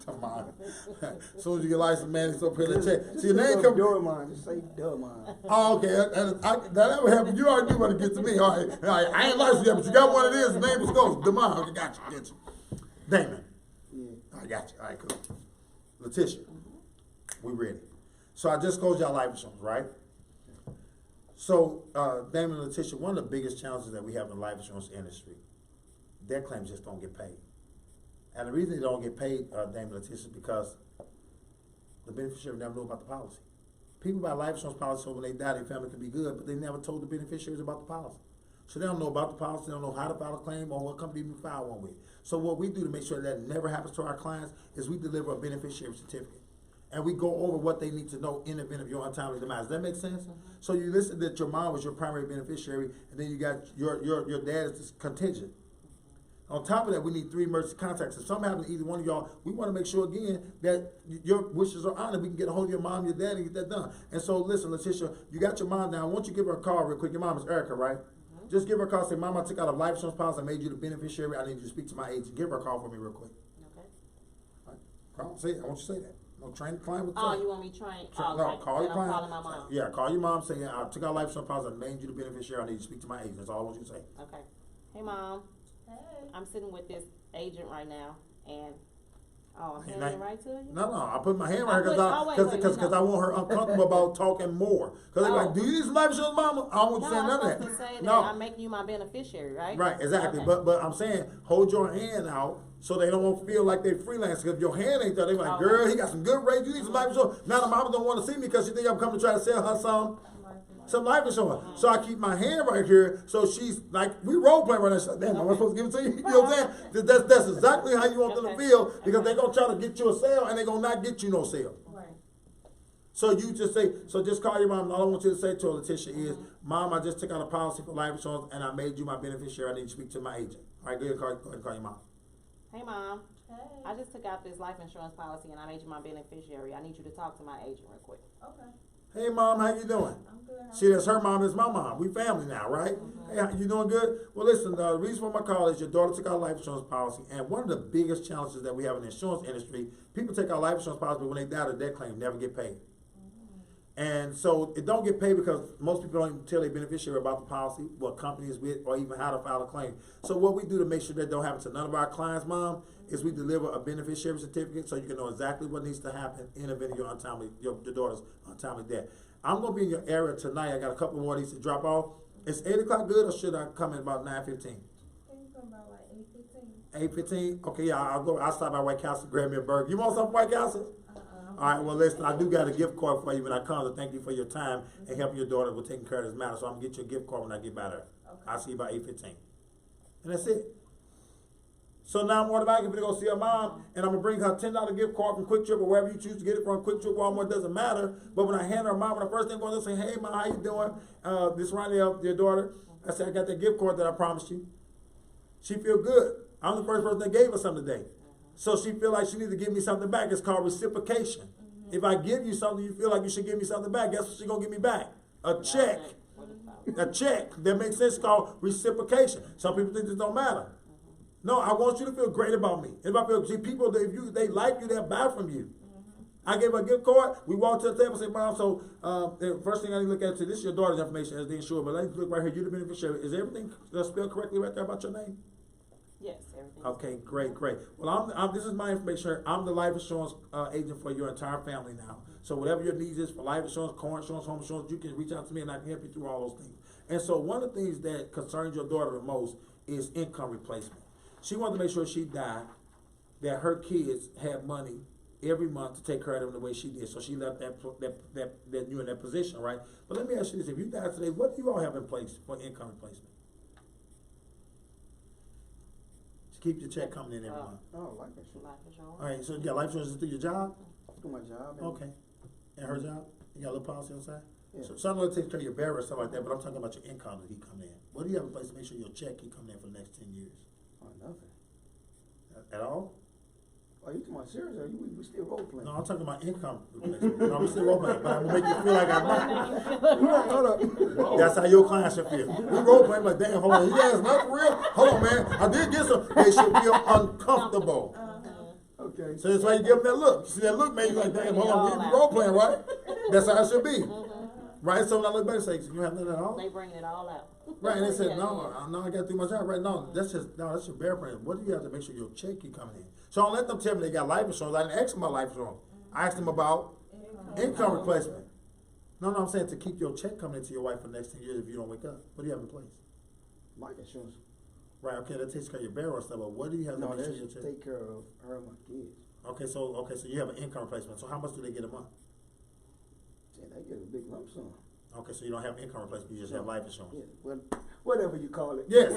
Come on. As soon as you get licensed, man, it's up here to check. See, your name come. Dormon, just say Dormon. Oh, okay. That would happen. You already knew what to get to me. All right. I ain't licensed yet, but you got what it is. The name was goes. Demond. Okay, got you. Damon. Yeah. I got you. All right, cool. Letitia, we ready. So I just closed y'all life insurance, right? So, Damon and Letitia, one of the biggest challenges that we have in the life insurance industry, their claims just don't get paid. And the reason they don't get paid, Damon and Letitia, is because the beneficiary never know about the policy. People buy life insurance policy so when they die, their family can be good, but they never told the beneficiaries about the policy. So they don't know about the policy, they don't know how to file a claim or what company to file one with. So what we do to make sure that never happens to our clients is we deliver a beneficiary certificate. And we go over what they need to know in the event of your untimely demise. Does that make sense? Mm-hmm. So you listen that your mom was your primary beneficiary, and then you got your dad is contingent. On top of that, we need 3 emergency contacts. If something happens to either one of y'all, we want to make sure again that your wishes are honored. We can get a hold of your mom, your dad, and get that done. And so listen, Letitia, you got your mom down. Why don't you give her a call real quick? Your mom is Erica, right? Mm-hmm. Just give her a call. Say, Mom, I took out a life insurance policy. I made you the beneficiary. I need you to speak to my agent. Give her a call for me real quick. Okay. Right. Say it. I want you to say that. No, train the client with Oh, trust. you want me trained? No, Oh, okay. call your Then I'm client. calling my mom. Yeah, call your mom. Say, I took out life insurance policy. I named you the beneficiary. I need you to speak to my agent. That's all I want you to say. Okay. Hey, Mom. Hey. I'm sitting with this agent right now, and I'm Hey, handing it now- right to you. No, I put my hand right I here put- oh, wait, wait, because I want her uncomfortable about talking more. Because they're like, Oh. do you need some life insurance, mama? I don't want you No, saying I'm none of supposed that. to say that No. I'm making you my beneficiary, right? Right, exactly. Okay. But I'm saying, hold your hand out so they don't want to feel like they freelance. Because if your hand ain't there, they like, Okay. girl, he got some good rates. You need some life insurance. Now the mama don't want to see me because she think I'm coming to try to sell her some life insurance. So I keep my hand right here. So she's like, we role playing right now. She's like, damn, am I supposed to give it to you? You know what I'm saying? That's exactly how you want them to Okay. feel because they're going to try to get you a sale and they're going to not get you no sale. Right. So you just say, so just call your mom. All I want you to say to her, Letitia, is, Mom, I just took out a policy for life insurance and I made you my beneficiary. I need to speak to my agent. All right, go ahead and call your mom. Hey, Mom. Hey. I just took out this life insurance policy, and I made you my beneficiary. I need you to talk to my agent real quick. Okay. Hey, Mom, how you doing? I'm good. How See, that's her mom, it's my mom. We family now, right? Hey, you doing good? Well, listen, the reason for my call is your daughter took out a life insurance policy, and one of the biggest challenges that we have in the insurance industry, people take out life insurance policy, but when they die, the death claim never get paid. And so it don't get paid because most people don't even tell their beneficiary about the policy, what company is with, or even how to file a claim. So what we do to make sure that don't happen to none of our clients, Mom, is we deliver a beneficiary certificate so you can know exactly what needs to happen in the event of your daughter's untimely death. I'm gonna be in your area tonight. I got a couple more of these to drop off. Is 8 o'clock good, or should I come in about 9:15? Can you come about like 8:15? 8:15? Okay, yeah, I'll stop by White Castle, grab me a burger. You want something White Castle? All right, well, listen, I do got a gift card for you when I come to thank you for your time and helping your daughter with taking care of this matter. So I'm gonna get you a gift card when I get by there. Okay. I'll see you about 8:15. And that's it. So now I'm automatically gonna go see her mom, and I'm gonna bring her $10 gift card from Quick Trip or wherever you choose to get it from. Quick Trip, Walmart, doesn't matter. But when I hand her mom, the first thing I'm gonna say, hey mom, how you doing? This Ronnie, your daughter. I said, I got that gift card that I promised you. She feel good. I'm the first person that gave her something today. So she feel like she needs to give me something back. It's called reciprocation. If I give you something, you feel like you should give me something back. Guess what she gonna give me back? A check. A check. That makes sense. It's called reciprocation. Some people think this don't matter. No, I want you to feel great about me. If I feel, see, people, if they like you, they'll buy from you. I gave her a gift card. We walked to the table and said, Mom, so the first thing I need to look at is this is your daughter's information as the insurer, but let's look right here. You're the beneficiary. Is everything spelled correctly right there about your name? Yes, everything. Okay, great. Well, this is my information. I'm the life insurance agent for your entire family now. So whatever your needs is for life insurance, car insurance, home insurance, you can reach out to me and I can help you through all those things. And so one of the things that concerns your daughter the most is income replacement. She wanted to make sure she died, that her kids had money every month to take care of them the way she did. So she left that you in that position, right? But let me ask you this: if you die today, what do you all have in place for income replacement? To keep your check coming in every month. Oh, life insurance. Life insurance. All right, so you got life insurance through your job? Do my job. And Okay. And her job? You got a little policy on the side? Yeah. So some of it takes care of your bearer and stuff like that, but I'm talking about your income that keep coming in. What do you have in place to make sure your check keep coming in for the next 10 years? Oh, nothing. At all? Oh, you talking about serious? Or we still role playing? No, I'm talking about income replacement. No, we still role playing, but I'm gonna make you feel like I'm Hold up. That's how your clients should feel. We role playing like, damn, hold on, you guys not for real? Hold on, man. I did get some. They should feel uncomfortable. Okay. So that's why you give them that look. You see that look, man, you're like, damn, hold on, we role playing, right? That's how it should be. Right? So when I look back and say, you have none at all? They bringing it all out. Right, and they said, Yeah, no, I got to do my job. Right, no, that's your bear brand. What do you have to make sure your check keep coming in? So I don't let them tell me they got life insurance. I didn't ask them about life insurance. I asked them about income replacement. No, I'm saying to keep your check coming into your wife for the next 10 years if you don't wake up. What do you have in place? Life insurance. Right, okay, that takes care of your bear stuff, but what do you have to No, make sure that's your check? take care of her and my kids. Okay, so you have an income replacement. So how much do they get a month? Yeah, they get a big lump sum. Okay, so you don't have income replacement, you just have life insurance. Yeah, well, whatever you call it. Yes,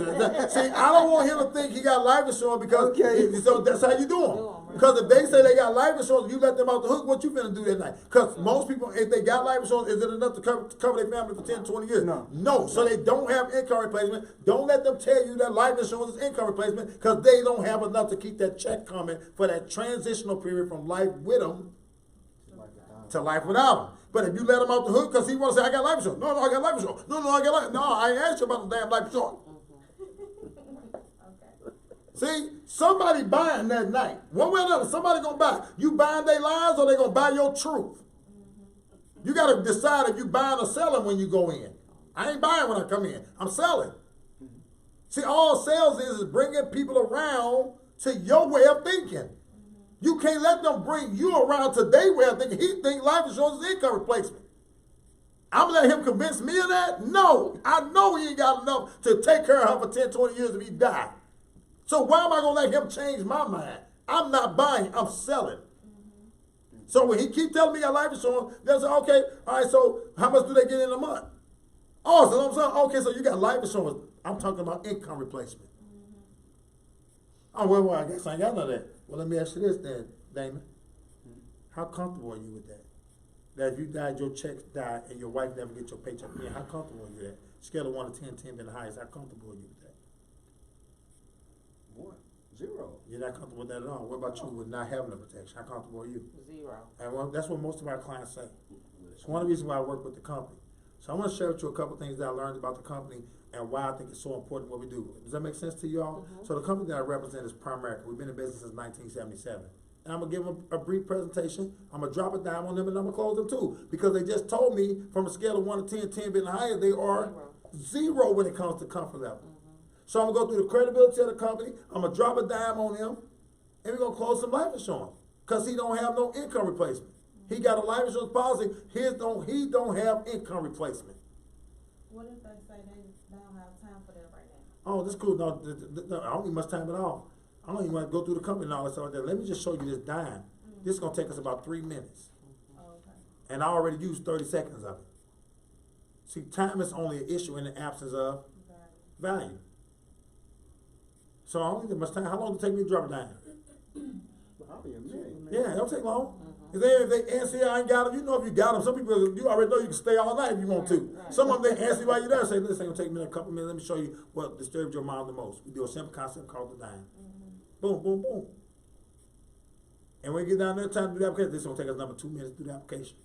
see, I don't want him to think he got life insurance because so that's how you do them. Because if they say they got life insurance, you let them out the hook. What you finna do that night? Because most people, if they got life insurance, is it enough to cover their family for 10, 20 years? No. So they don't have income replacement. Don't let them tell you that life insurance is income replacement because they don't have enough to keep that check coming for that transitional period from life with them to life without them. But if you let him out the hook because he wants to say, I got life insurance. No, I got life insurance. No, I got life. No, I ain't asked you about the damn life insurance. See, somebody buying that night. One way or another, somebody gonna buy. You buying their lies or they gonna buy your truth? You gotta decide if you buying or selling when you go in. I ain't buying when I come in. I'm selling. See, all sales is bringing people around to your way of thinking. You can't let them bring you around to their way of thinking. He think life insurance is income replacement. I'm gonna let him convince me of that? No. I know he ain't got enough to take care of her for 10, 20 years if he die. So why am I gonna let him change my mind? I'm not buying, I'm selling. So when he keep telling me he got life insurance, they'll say, okay, all right, so how much do they get in a month? Oh, so I'm saying, okay, so you got life insurance. I'm talking about income replacement. Oh, well, I guess I ain't got none of that. Well, let me ask you this then, Damon. How comfortable are you with that? That if you died, your checks died, and your wife never get your paycheck again, how comfortable are you with that? Scale of 1 to 10, 10 being the highest, how comfortable are you with that? 1, 0. You're not comfortable with that at all. What about you with not having the protection? How comfortable are you? 0. And well, that's what most of our clients say. It's one of the reasons why I work with the company. So I want to share with you a couple things that I learned about the company and why I think it's so important what we do. Does that make sense to you all? So the company that I represent is Primerica. We've been in business since 1977. And I'm going to give them a brief presentation. I'm going to drop a dime on them and I'm going to close them too. Because they just told me from a scale of 1 to 10, 10 being the highest, they are 0 when it comes to comfort level. So I'm going to go through the credibility of the company. I'm going to drop a dime on him. And we're going to close some life insurance. Because he don't have no income replacement. He got a life insurance policy. He don't have income replacement. What if they say they don't have time for that right now? Oh, this cool. No, I don't need much time at all. I don't even want to go through the company and all that stuff like that. Let me just show you this dime. This is going to take us about 3 minutes. Okay. And I already used 30 seconds of it. See, time is only an issue in the absence of value. So I don't need that much time. How long does it take me to drop a dime? Probably a minute. Yeah, it don't take long. If they answer, I ain't got them. You know if you got them. Some people, you already know you can stay all night if you want to. Some of them, they answer while you're there. Say, this ain't gonna take me a couple minutes. Let me show you what disturbed your mind the most. We do a simple concept called the dime. Boom, boom, boom. And when we get down there, time to do the application, this is gonna take us another 2 minutes to do the application.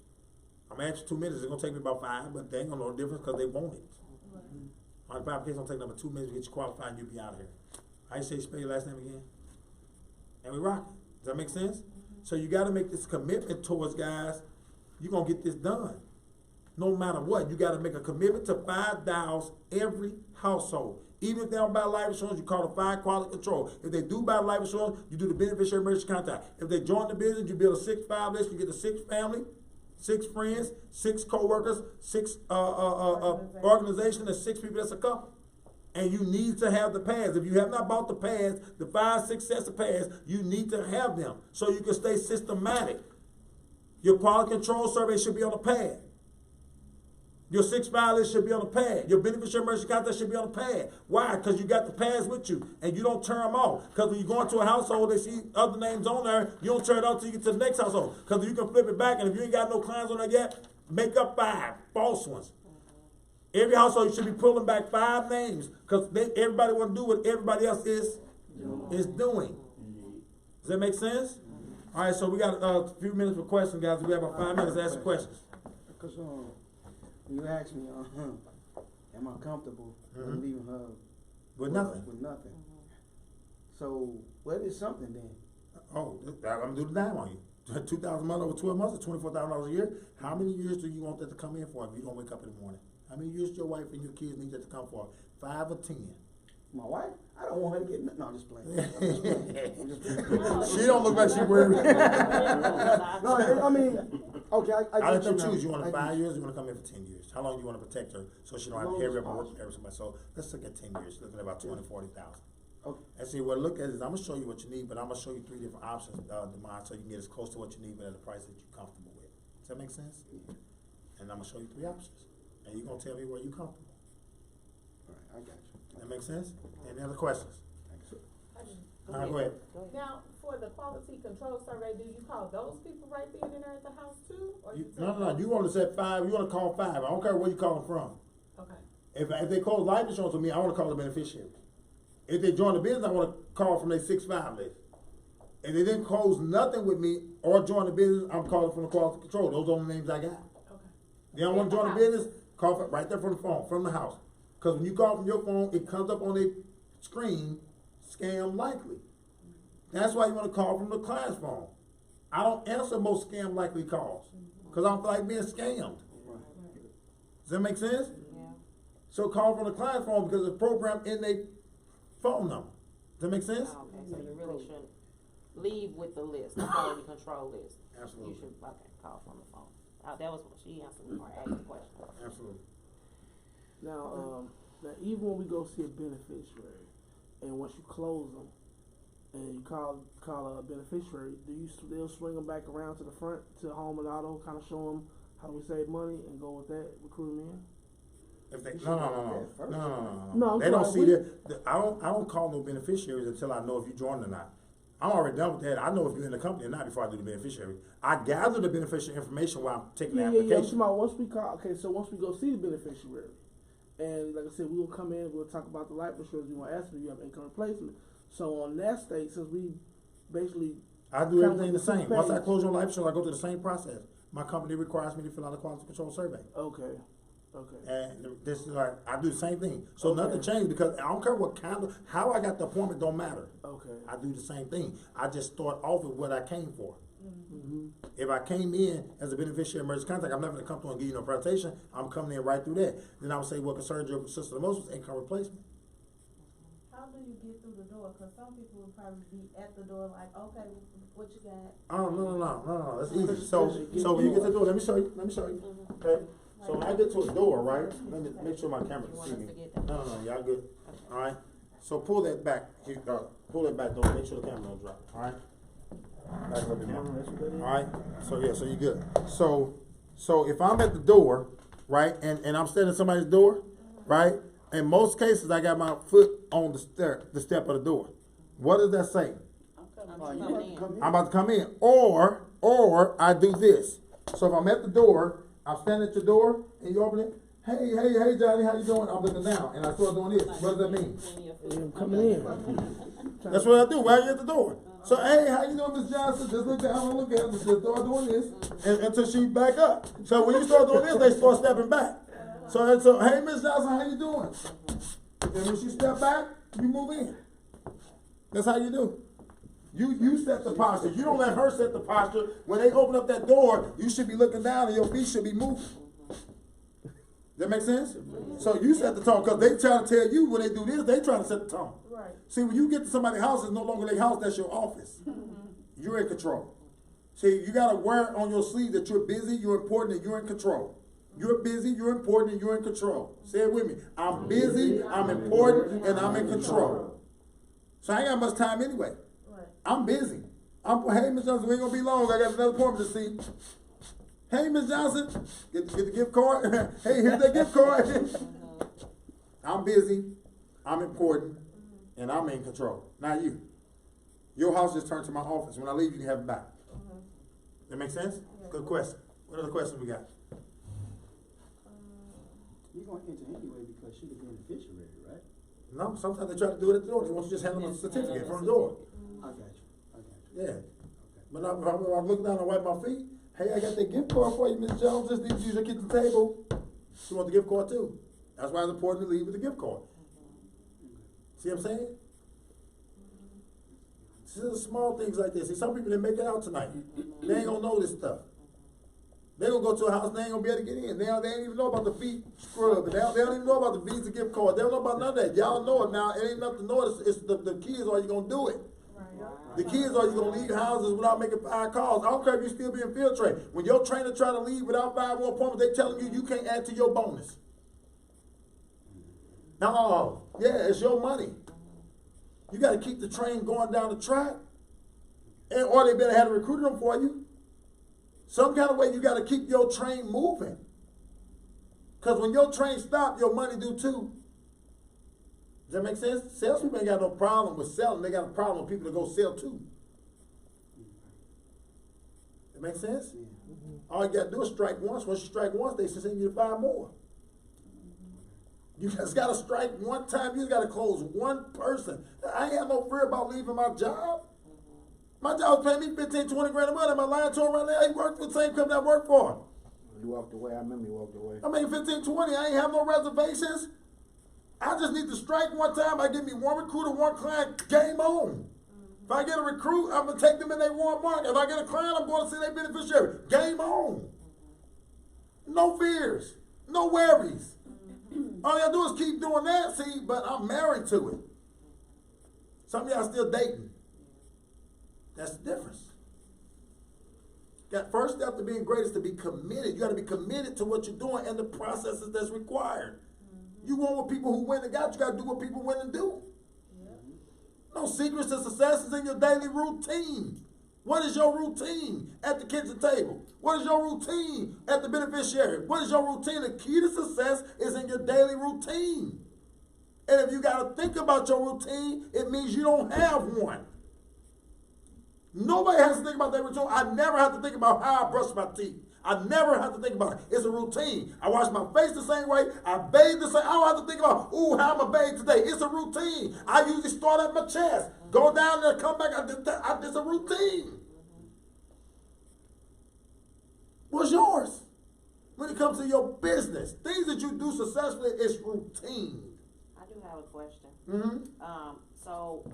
I'm gonna ask you 2 minutes. It's gonna take me about 5, but they ain't gonna know the difference because they want it. My application gonna take another 2 minutes to get you qualified and you'll be out of here. I say spell your last name again. And we rock it. Does that make sense? So you got to make this commitment towards guys. You're going to get this done. No matter what, you got to make a commitment to 5 dials every household. Even if they don't buy life insurance, you call it 5 quality control. If they do buy life insurance, you do the beneficiary emergency contact. If they join the business, you build a 6-5 list. You get the 6 family, 6 friends, 6 co-workers, 6 organization, and 6 people that's a couple. And you need to have the pads. If you have not bought the pads, the 5, 6 sets of pads, you need to have them so you can stay systematic. Your quality control survey should be on the pad. Your 6-5 list should be on the pad. Your beneficiary emergency contact should be on the pad. Why? Because you got the pads with you and you don't turn them off. Because when you go into a household, they see other names on there, you don't turn it off until you get to the next household. Because you can flip it back, and if you ain't got no clients on there yet, make up 5 false ones. Every household, you should be pulling back 5 names because everybody want to do what everybody else is doing. Does that make sense? All right, so we got a few minutes for questions, guys. We have about 5 minutes to ask questions. Because you asked me, am I comfortable with leaving her With nothing. With nothing. So what is something then? Oh, I'm going to do the dime on you. $2,000 a month over 12 months is $24,000 a year. How many years do you want that to come in for if you don't wake up in the morning? How many years your wife and your kids need that to come for? 5 or 10? My wife? I don't want her to get nothing. No, I'm just playing. I'm just playing. She don't look like she worried. No, I mean, okay, I let them choose. You want 5 years or you want to come in for 10 years? How long do you want to protect her so she don't have to carry up and work for somebody? So let's look at 10 years. Looking at about 20,000, 40,000. Okay. And see, what look at is I'm going to show you what you need, but I'm going to show you 3 different options, Demond, so you can get as close to what you need, but at a price that you're comfortable with. Does that make sense? And I'm going to show you 3 options. And you're going to tell me where you're comfortable. All right, I got you. That make sense? Any other questions? Go ahead. Now, for the quality control survey, do you call those people right then and there at the house too? Or No. You want to set 5, you want to call 5. I don't care where you call them from. Okay. If they close life insurance with me, I want to call the beneficiary. If they join the business, I want to call from their 6-5 list. If they didn't close nothing with me or join the business, I'm calling from the quality control. Those are the names I got. Okay. They don't want to join the business, call right there from the phone, from the house. Because when you call from your phone, it comes up on their screen scam likely. That's why you want to call from the client's phone. I don't answer most scam likely calls because I don't feel like being scammed. Does that make sense? Yeah. So call from the client's phone because it's programmed in their phone number. Does that make sense? Oh, okay, so you really shouldn't leave with the list, the quality control list. Absolutely. You should, okay, call from the phone. That was what she answered or asked the question. Absolutely. Now, even when we go see a beneficiary, and once you close them, and you call a beneficiary, they'll swing them back around to the front to Home and Auto, kind of show them how we save money and go with that, recruit them in? If they, no. No, They don't see that. I don't call no beneficiaries until I know if you joined or not. I'm already done with that. I know if you're in the company or not before I do the beneficiary. I gather the beneficiary information while I'm taking the application. Once we go see the beneficiary, and like I said, we will come in, we'll talk about the life insurance, we want to ask if you have income replacement. So on that state, since we basically I do everything the Kind of same. Once I page. close your life insurance, I go through the same process. My company requires me to fill out a quality control survey. Okay. And this is like, I do the same thing. So Okay. nothing changed because I don't care what kind of, how I got the appointment don't matter. Okay. I do the same thing. I just start off with what I came for. Mm-hmm. If I came in as a beneficiary emergency contact, I'm not going to come through and give you no presentation. I'm coming in right through that. Then I would say what concerns your sister the most was income replacement. How do you get through the door? Cause some people would probably be at the door like, okay, what you got? Oh, no. That's easy. So when you get to the door, let me show you. Okay? So when I get to a door, right? Let me make sure my camera You can see want me. us to get that? No, y'all good. All right? So pull that back. Pull that back, though. Make sure the camera don't drop. All right? Back a little bit more. All right? So you good. So if I'm at the door, right, and I'm standing at somebody's door, right? In most cases, I got my foot on the step of the door. What does that say? I'm coming in. I'm about to come in. Or I do this. So if I'm at the door, I'm standing at your door, and you open it. Hey, Johnny, how you doing? I'm looking down, and I start doing this. What does that mean? Coming in. That's what I do while you're at the door. So, hey, how you doing, Miss Johnson? Just look down and look at her. Just start doing this until she back up. So when you start doing this, they start stepping back. So hey, Miss Johnson, how you doing? And when she step back, you move in. That's how you do. You set the posture. You don't let her set the posture. When they open up that door, you should be looking down and your feet should be moving. That make sense? So you set the tone because they try to tell you when they do this, they try to set the tone. Right. See, when you get to somebody's house, it's no longer their house, that's your office. You're in control. See, you got to wear on your sleeve that you're busy, you're important, and you're in control. You're busy, you're important, and you're in control. Say it with me. I'm busy, I'm important, and I'm in control. So I ain't got much time anyway. Right. I'm busy. Hey, Miss Johnson, we ain't gonna be long. I got another appointment to see. Hey, Miss Johnson, get the gift card. Hey, here's that gift card. I'm busy, I'm important, and I'm in control. Not you. Your house just turned to my office. When I leave, you can have it back. That make sense? Good question. What other questions we got? You're gonna enter anyway because she's the beneficiary, right? No, sometimes they try to do it at the door. They want you to just hand them a certificate from the door. I got you. Yeah. But if I look down and wipe my feet, hey, I got that gift card for you, Miss Jones. Just need to use your kitchen table. She want the gift card too. That's why it's important to leave with the gift card. See what I'm saying? See the small things like this. See, some people didn't make it out tonight. They ain't gonna know this stuff. They gonna go to a house and they ain't gonna be able to get in. They ain't even know about the feet scrub. They don't even know about the Visa gift card. They don't know about none of that. Y'all know it now. It ain't nothing to know. It's the kids. Are you gonna do it? The kids, are you gonna leave houses without making 5 calls? I don't care if you still being field trained. When your trainer try to leave without 5 more appointments, they telling you can't add to your bonus. No, yeah, it's your money. You got to keep the train going down the track, or they better have recruited them for you. Some kind of way you got to keep your train moving. Because when your train stops, your money do too. Does that make sense? Salespeople ain't got no problem with selling. They got a problem with people to go sell too. That make sense? All you got to do is strike once. Once you strike once, they send you to 5 more. You just got to strike one time. You just got to close one person. I ain't have no fear about leaving my job. My job was paying me 15, 20 grand a month. Am I lying to him right now? He worked for the same company I worked for. You walked away. I remember you walked away. I made 15, 20. I ain't have no reservations. I just need to strike one time. I give me one recruiter, one client, game on. If I get a recruit, I'm gonna take them in their warm market. If I get a client, I'm going to see their beneficiary. Game on. No fears, no worries. All you gotta do is keep doing that, see, but I'm married to it. Some of y'all still dating. That's the difference. That first step to being great is to be committed. You gotta be committed to what you're doing and the processes that's required. You want what people who win and got, you gotta do what people win and do. No secrets to success is in your daily routine. What is your routine at the kitchen table? What is your routine at the beneficiary? What is your routine? The key to success is in your daily routine. And if you got to think about your routine, it means you don't have one. Nobody has to think about their routine. I never have to think about how I brush my teeth. I never have to think about it. It's a routine. I wash my face the same way. I bathe the same. I don't have to think about, ooh, how am I bathed today? It's a routine. I usually start at my chest, go down there, come back. It's a routine. What's yours? When it comes to your business, things that you do successfully, it's routine. I do have a question. Mm-hmm. So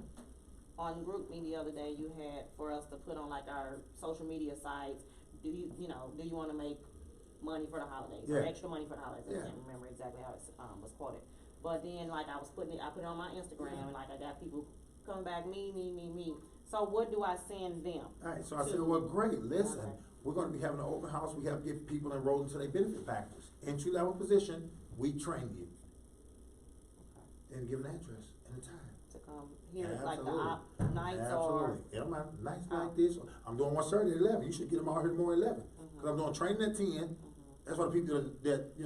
on GroupMe the other day, you had for us to put on like our social media sites. Do you want to make money for the holidays or extra money for the holidays? I can't remember exactly how it was quoted. But then like I put it on my Instagram and like I got people coming back, me. So what do I send them? All right, so I said, well, great, listen, we're going to be having an open house. We have to get people enrolled into their benefit packages. Entry-level position, we train you. And give an address and a time. To come here, Absolutely. like the nights Absolutely. or? It don't matter. Nights like this. I'm doing one Saturday at 11. You should get them out here tomorrow at 11. Because I'm doing training at 10. That's why the people that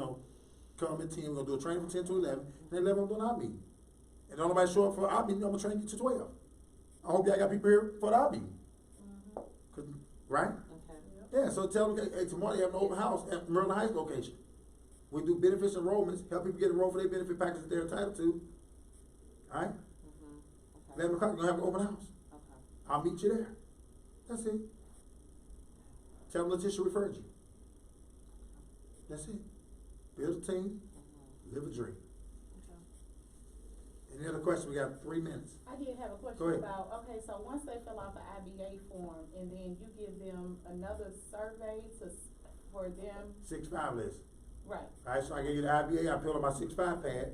come at 10, we're going to do a training from 10 to 11. And at 11, I'm doing our meeting. And don't nobody show up for our meeting, I'm going to train you to 12. I hope y'all got people here for the our meeting. Right? Okay. Yeah, so tell them, hey, tomorrow you have an open house at Maryland Heights location. We do benefits enrollments, help people get enrolled for their benefit package that they're entitled to. All right? 11 o'clock, you're going to have an open house. Okay. I'll meet you there. That's it. Tell them Letitia referred you. That's it. Build a team, live a dream. Any other questions? We got 3 minutes. I did have a Go question ahead. about, okay, so once they fill out the IBA form and then you give them another survey for them, 6-5 list. right? All right, so I give you the IBA, I fill out my 6-5 pad,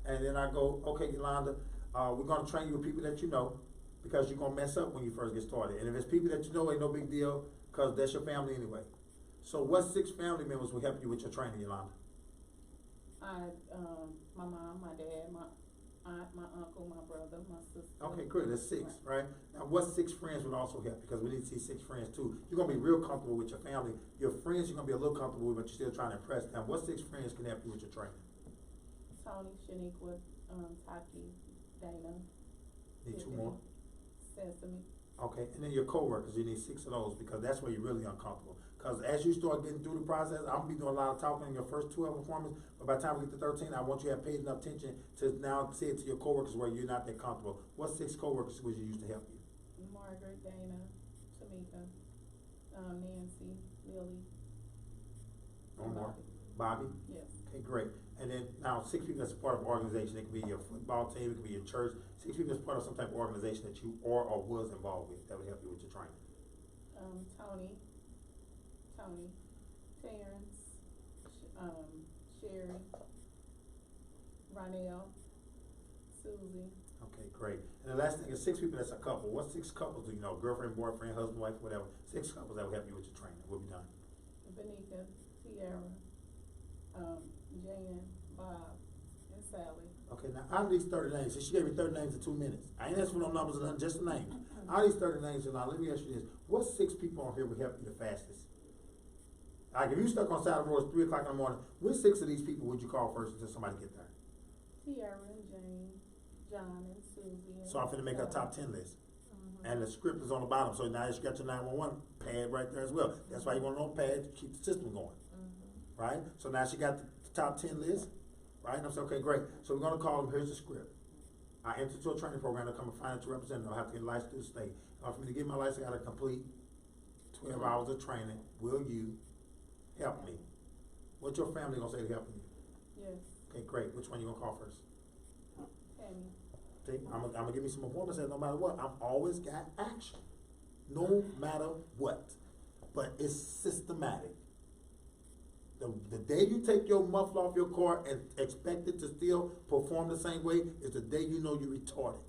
and then I go, okay, Yolanda, we're gonna train you with people that you know, because you're gonna mess up when you first get started. And if it's people that you know, ain't no big deal, because that's your family anyway. So what 6 family members will help you with your training, Yolanda? My mom, my dad, my aunt, my uncle, my brother, my sister. Okay, good, that's 6, right? Now what 6 friends would also help, because we need to see 6 friends too. You're gonna be real comfortable with your family. Your friends you're gonna be a little comfortable with, but you're still trying to impress them. What 6 friends can help you with your training? Tony, Shaniqua, Taki, Dana. Need 2 more? Sesame. Okay, and then your coworkers, you need 6 of those, because that's where you're really uncomfortable. Because as you start getting through the process, I'm gonna be doing a lot of talking in your first 12 performance, but by the time we get to 13, I want you to have paid enough attention to now say it to your coworkers where you're not that comfortable. What 6 coworkers would you use to help you? Margaret, Dana, Tamika, Nancy, Lily. One more. Bobby. Bobby? Yes. Okay, great. And then now 6 people that's part of an organization. It could be your football team, it could be your church. 6 people that's part of some type of organization that you or was involved with that would help you with your training. Tony, Terrence, Sherry, Ronell, Susie. Okay, great. And the last thing is 6 people that's a couple. What 6 couples do you know? Girlfriend, boyfriend, husband, wife, whatever. 6 couples that will help you with your training. We'll be done. Benika, Tiara, Jan, Bob, and Sally. Okay, now out of these 30 names, so she gave me 30 names in 2 minutes. I ain't asking for no numbers or nothing, just a name. Out of these 30 names, now let me ask you this. What 6 people on here would help you the fastest? Like if you stuck on side of the road at 3 o'clock in the morning, which 6 of these people would you call first until somebody get there? Tiara and Jane, John and Susie. And So I'm finna make a top 10 list. And the script is on the bottom, so now you got your 911 pad right there as well. That's why you want a notepad to keep the system going. Right? So now she got the top 10 list, right? And I'm saying, okay, great. So we're gonna call them, here's the script. I enter to a training program to become a financial representative. I have to get licensed through the state. For me to get my license, I gotta complete 12 hours of training. Will you help me? What's your family gonna say to help you? Yes. Okay, great. Which one you gonna call first? Tammy. See, I'm gonna give me some appointments that no matter what, I'm always got action. No matter what. But it's systematic. The day you take your muffler off your car and expect it to still perform the same way is the day you know you're retarded.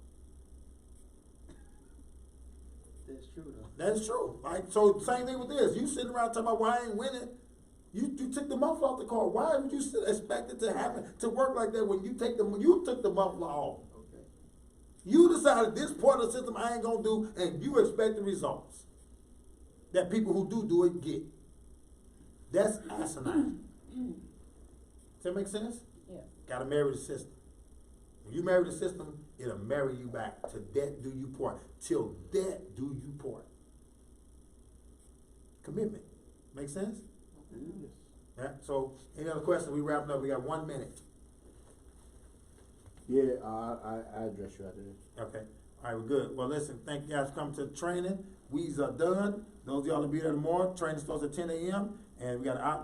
That's true though. That's true. Like, so same thing with this. You sitting around talking about why I ain't winning. You took the muffler off the car. Why would you expect it to happen, to work like that when you took the muffler off? Okay. You decided this part of the system I ain't gonna do, and you expect the results that people who do it get. That's asinine. Does that make sense? Yeah. Gotta marry the system. When you marry the system, it'll marry you back to death do you part. Till death do you part. Commitment. Make sense? Yes. Yeah. So, any other questions? We wrapping up. We got 1 minute. Yeah, I address you after this. Okay. All right, we're good. Well, listen, thank you guys for coming to the training. We's are done. Those of y'all will be there tomorrow. Training starts at 10 a.m. and we got an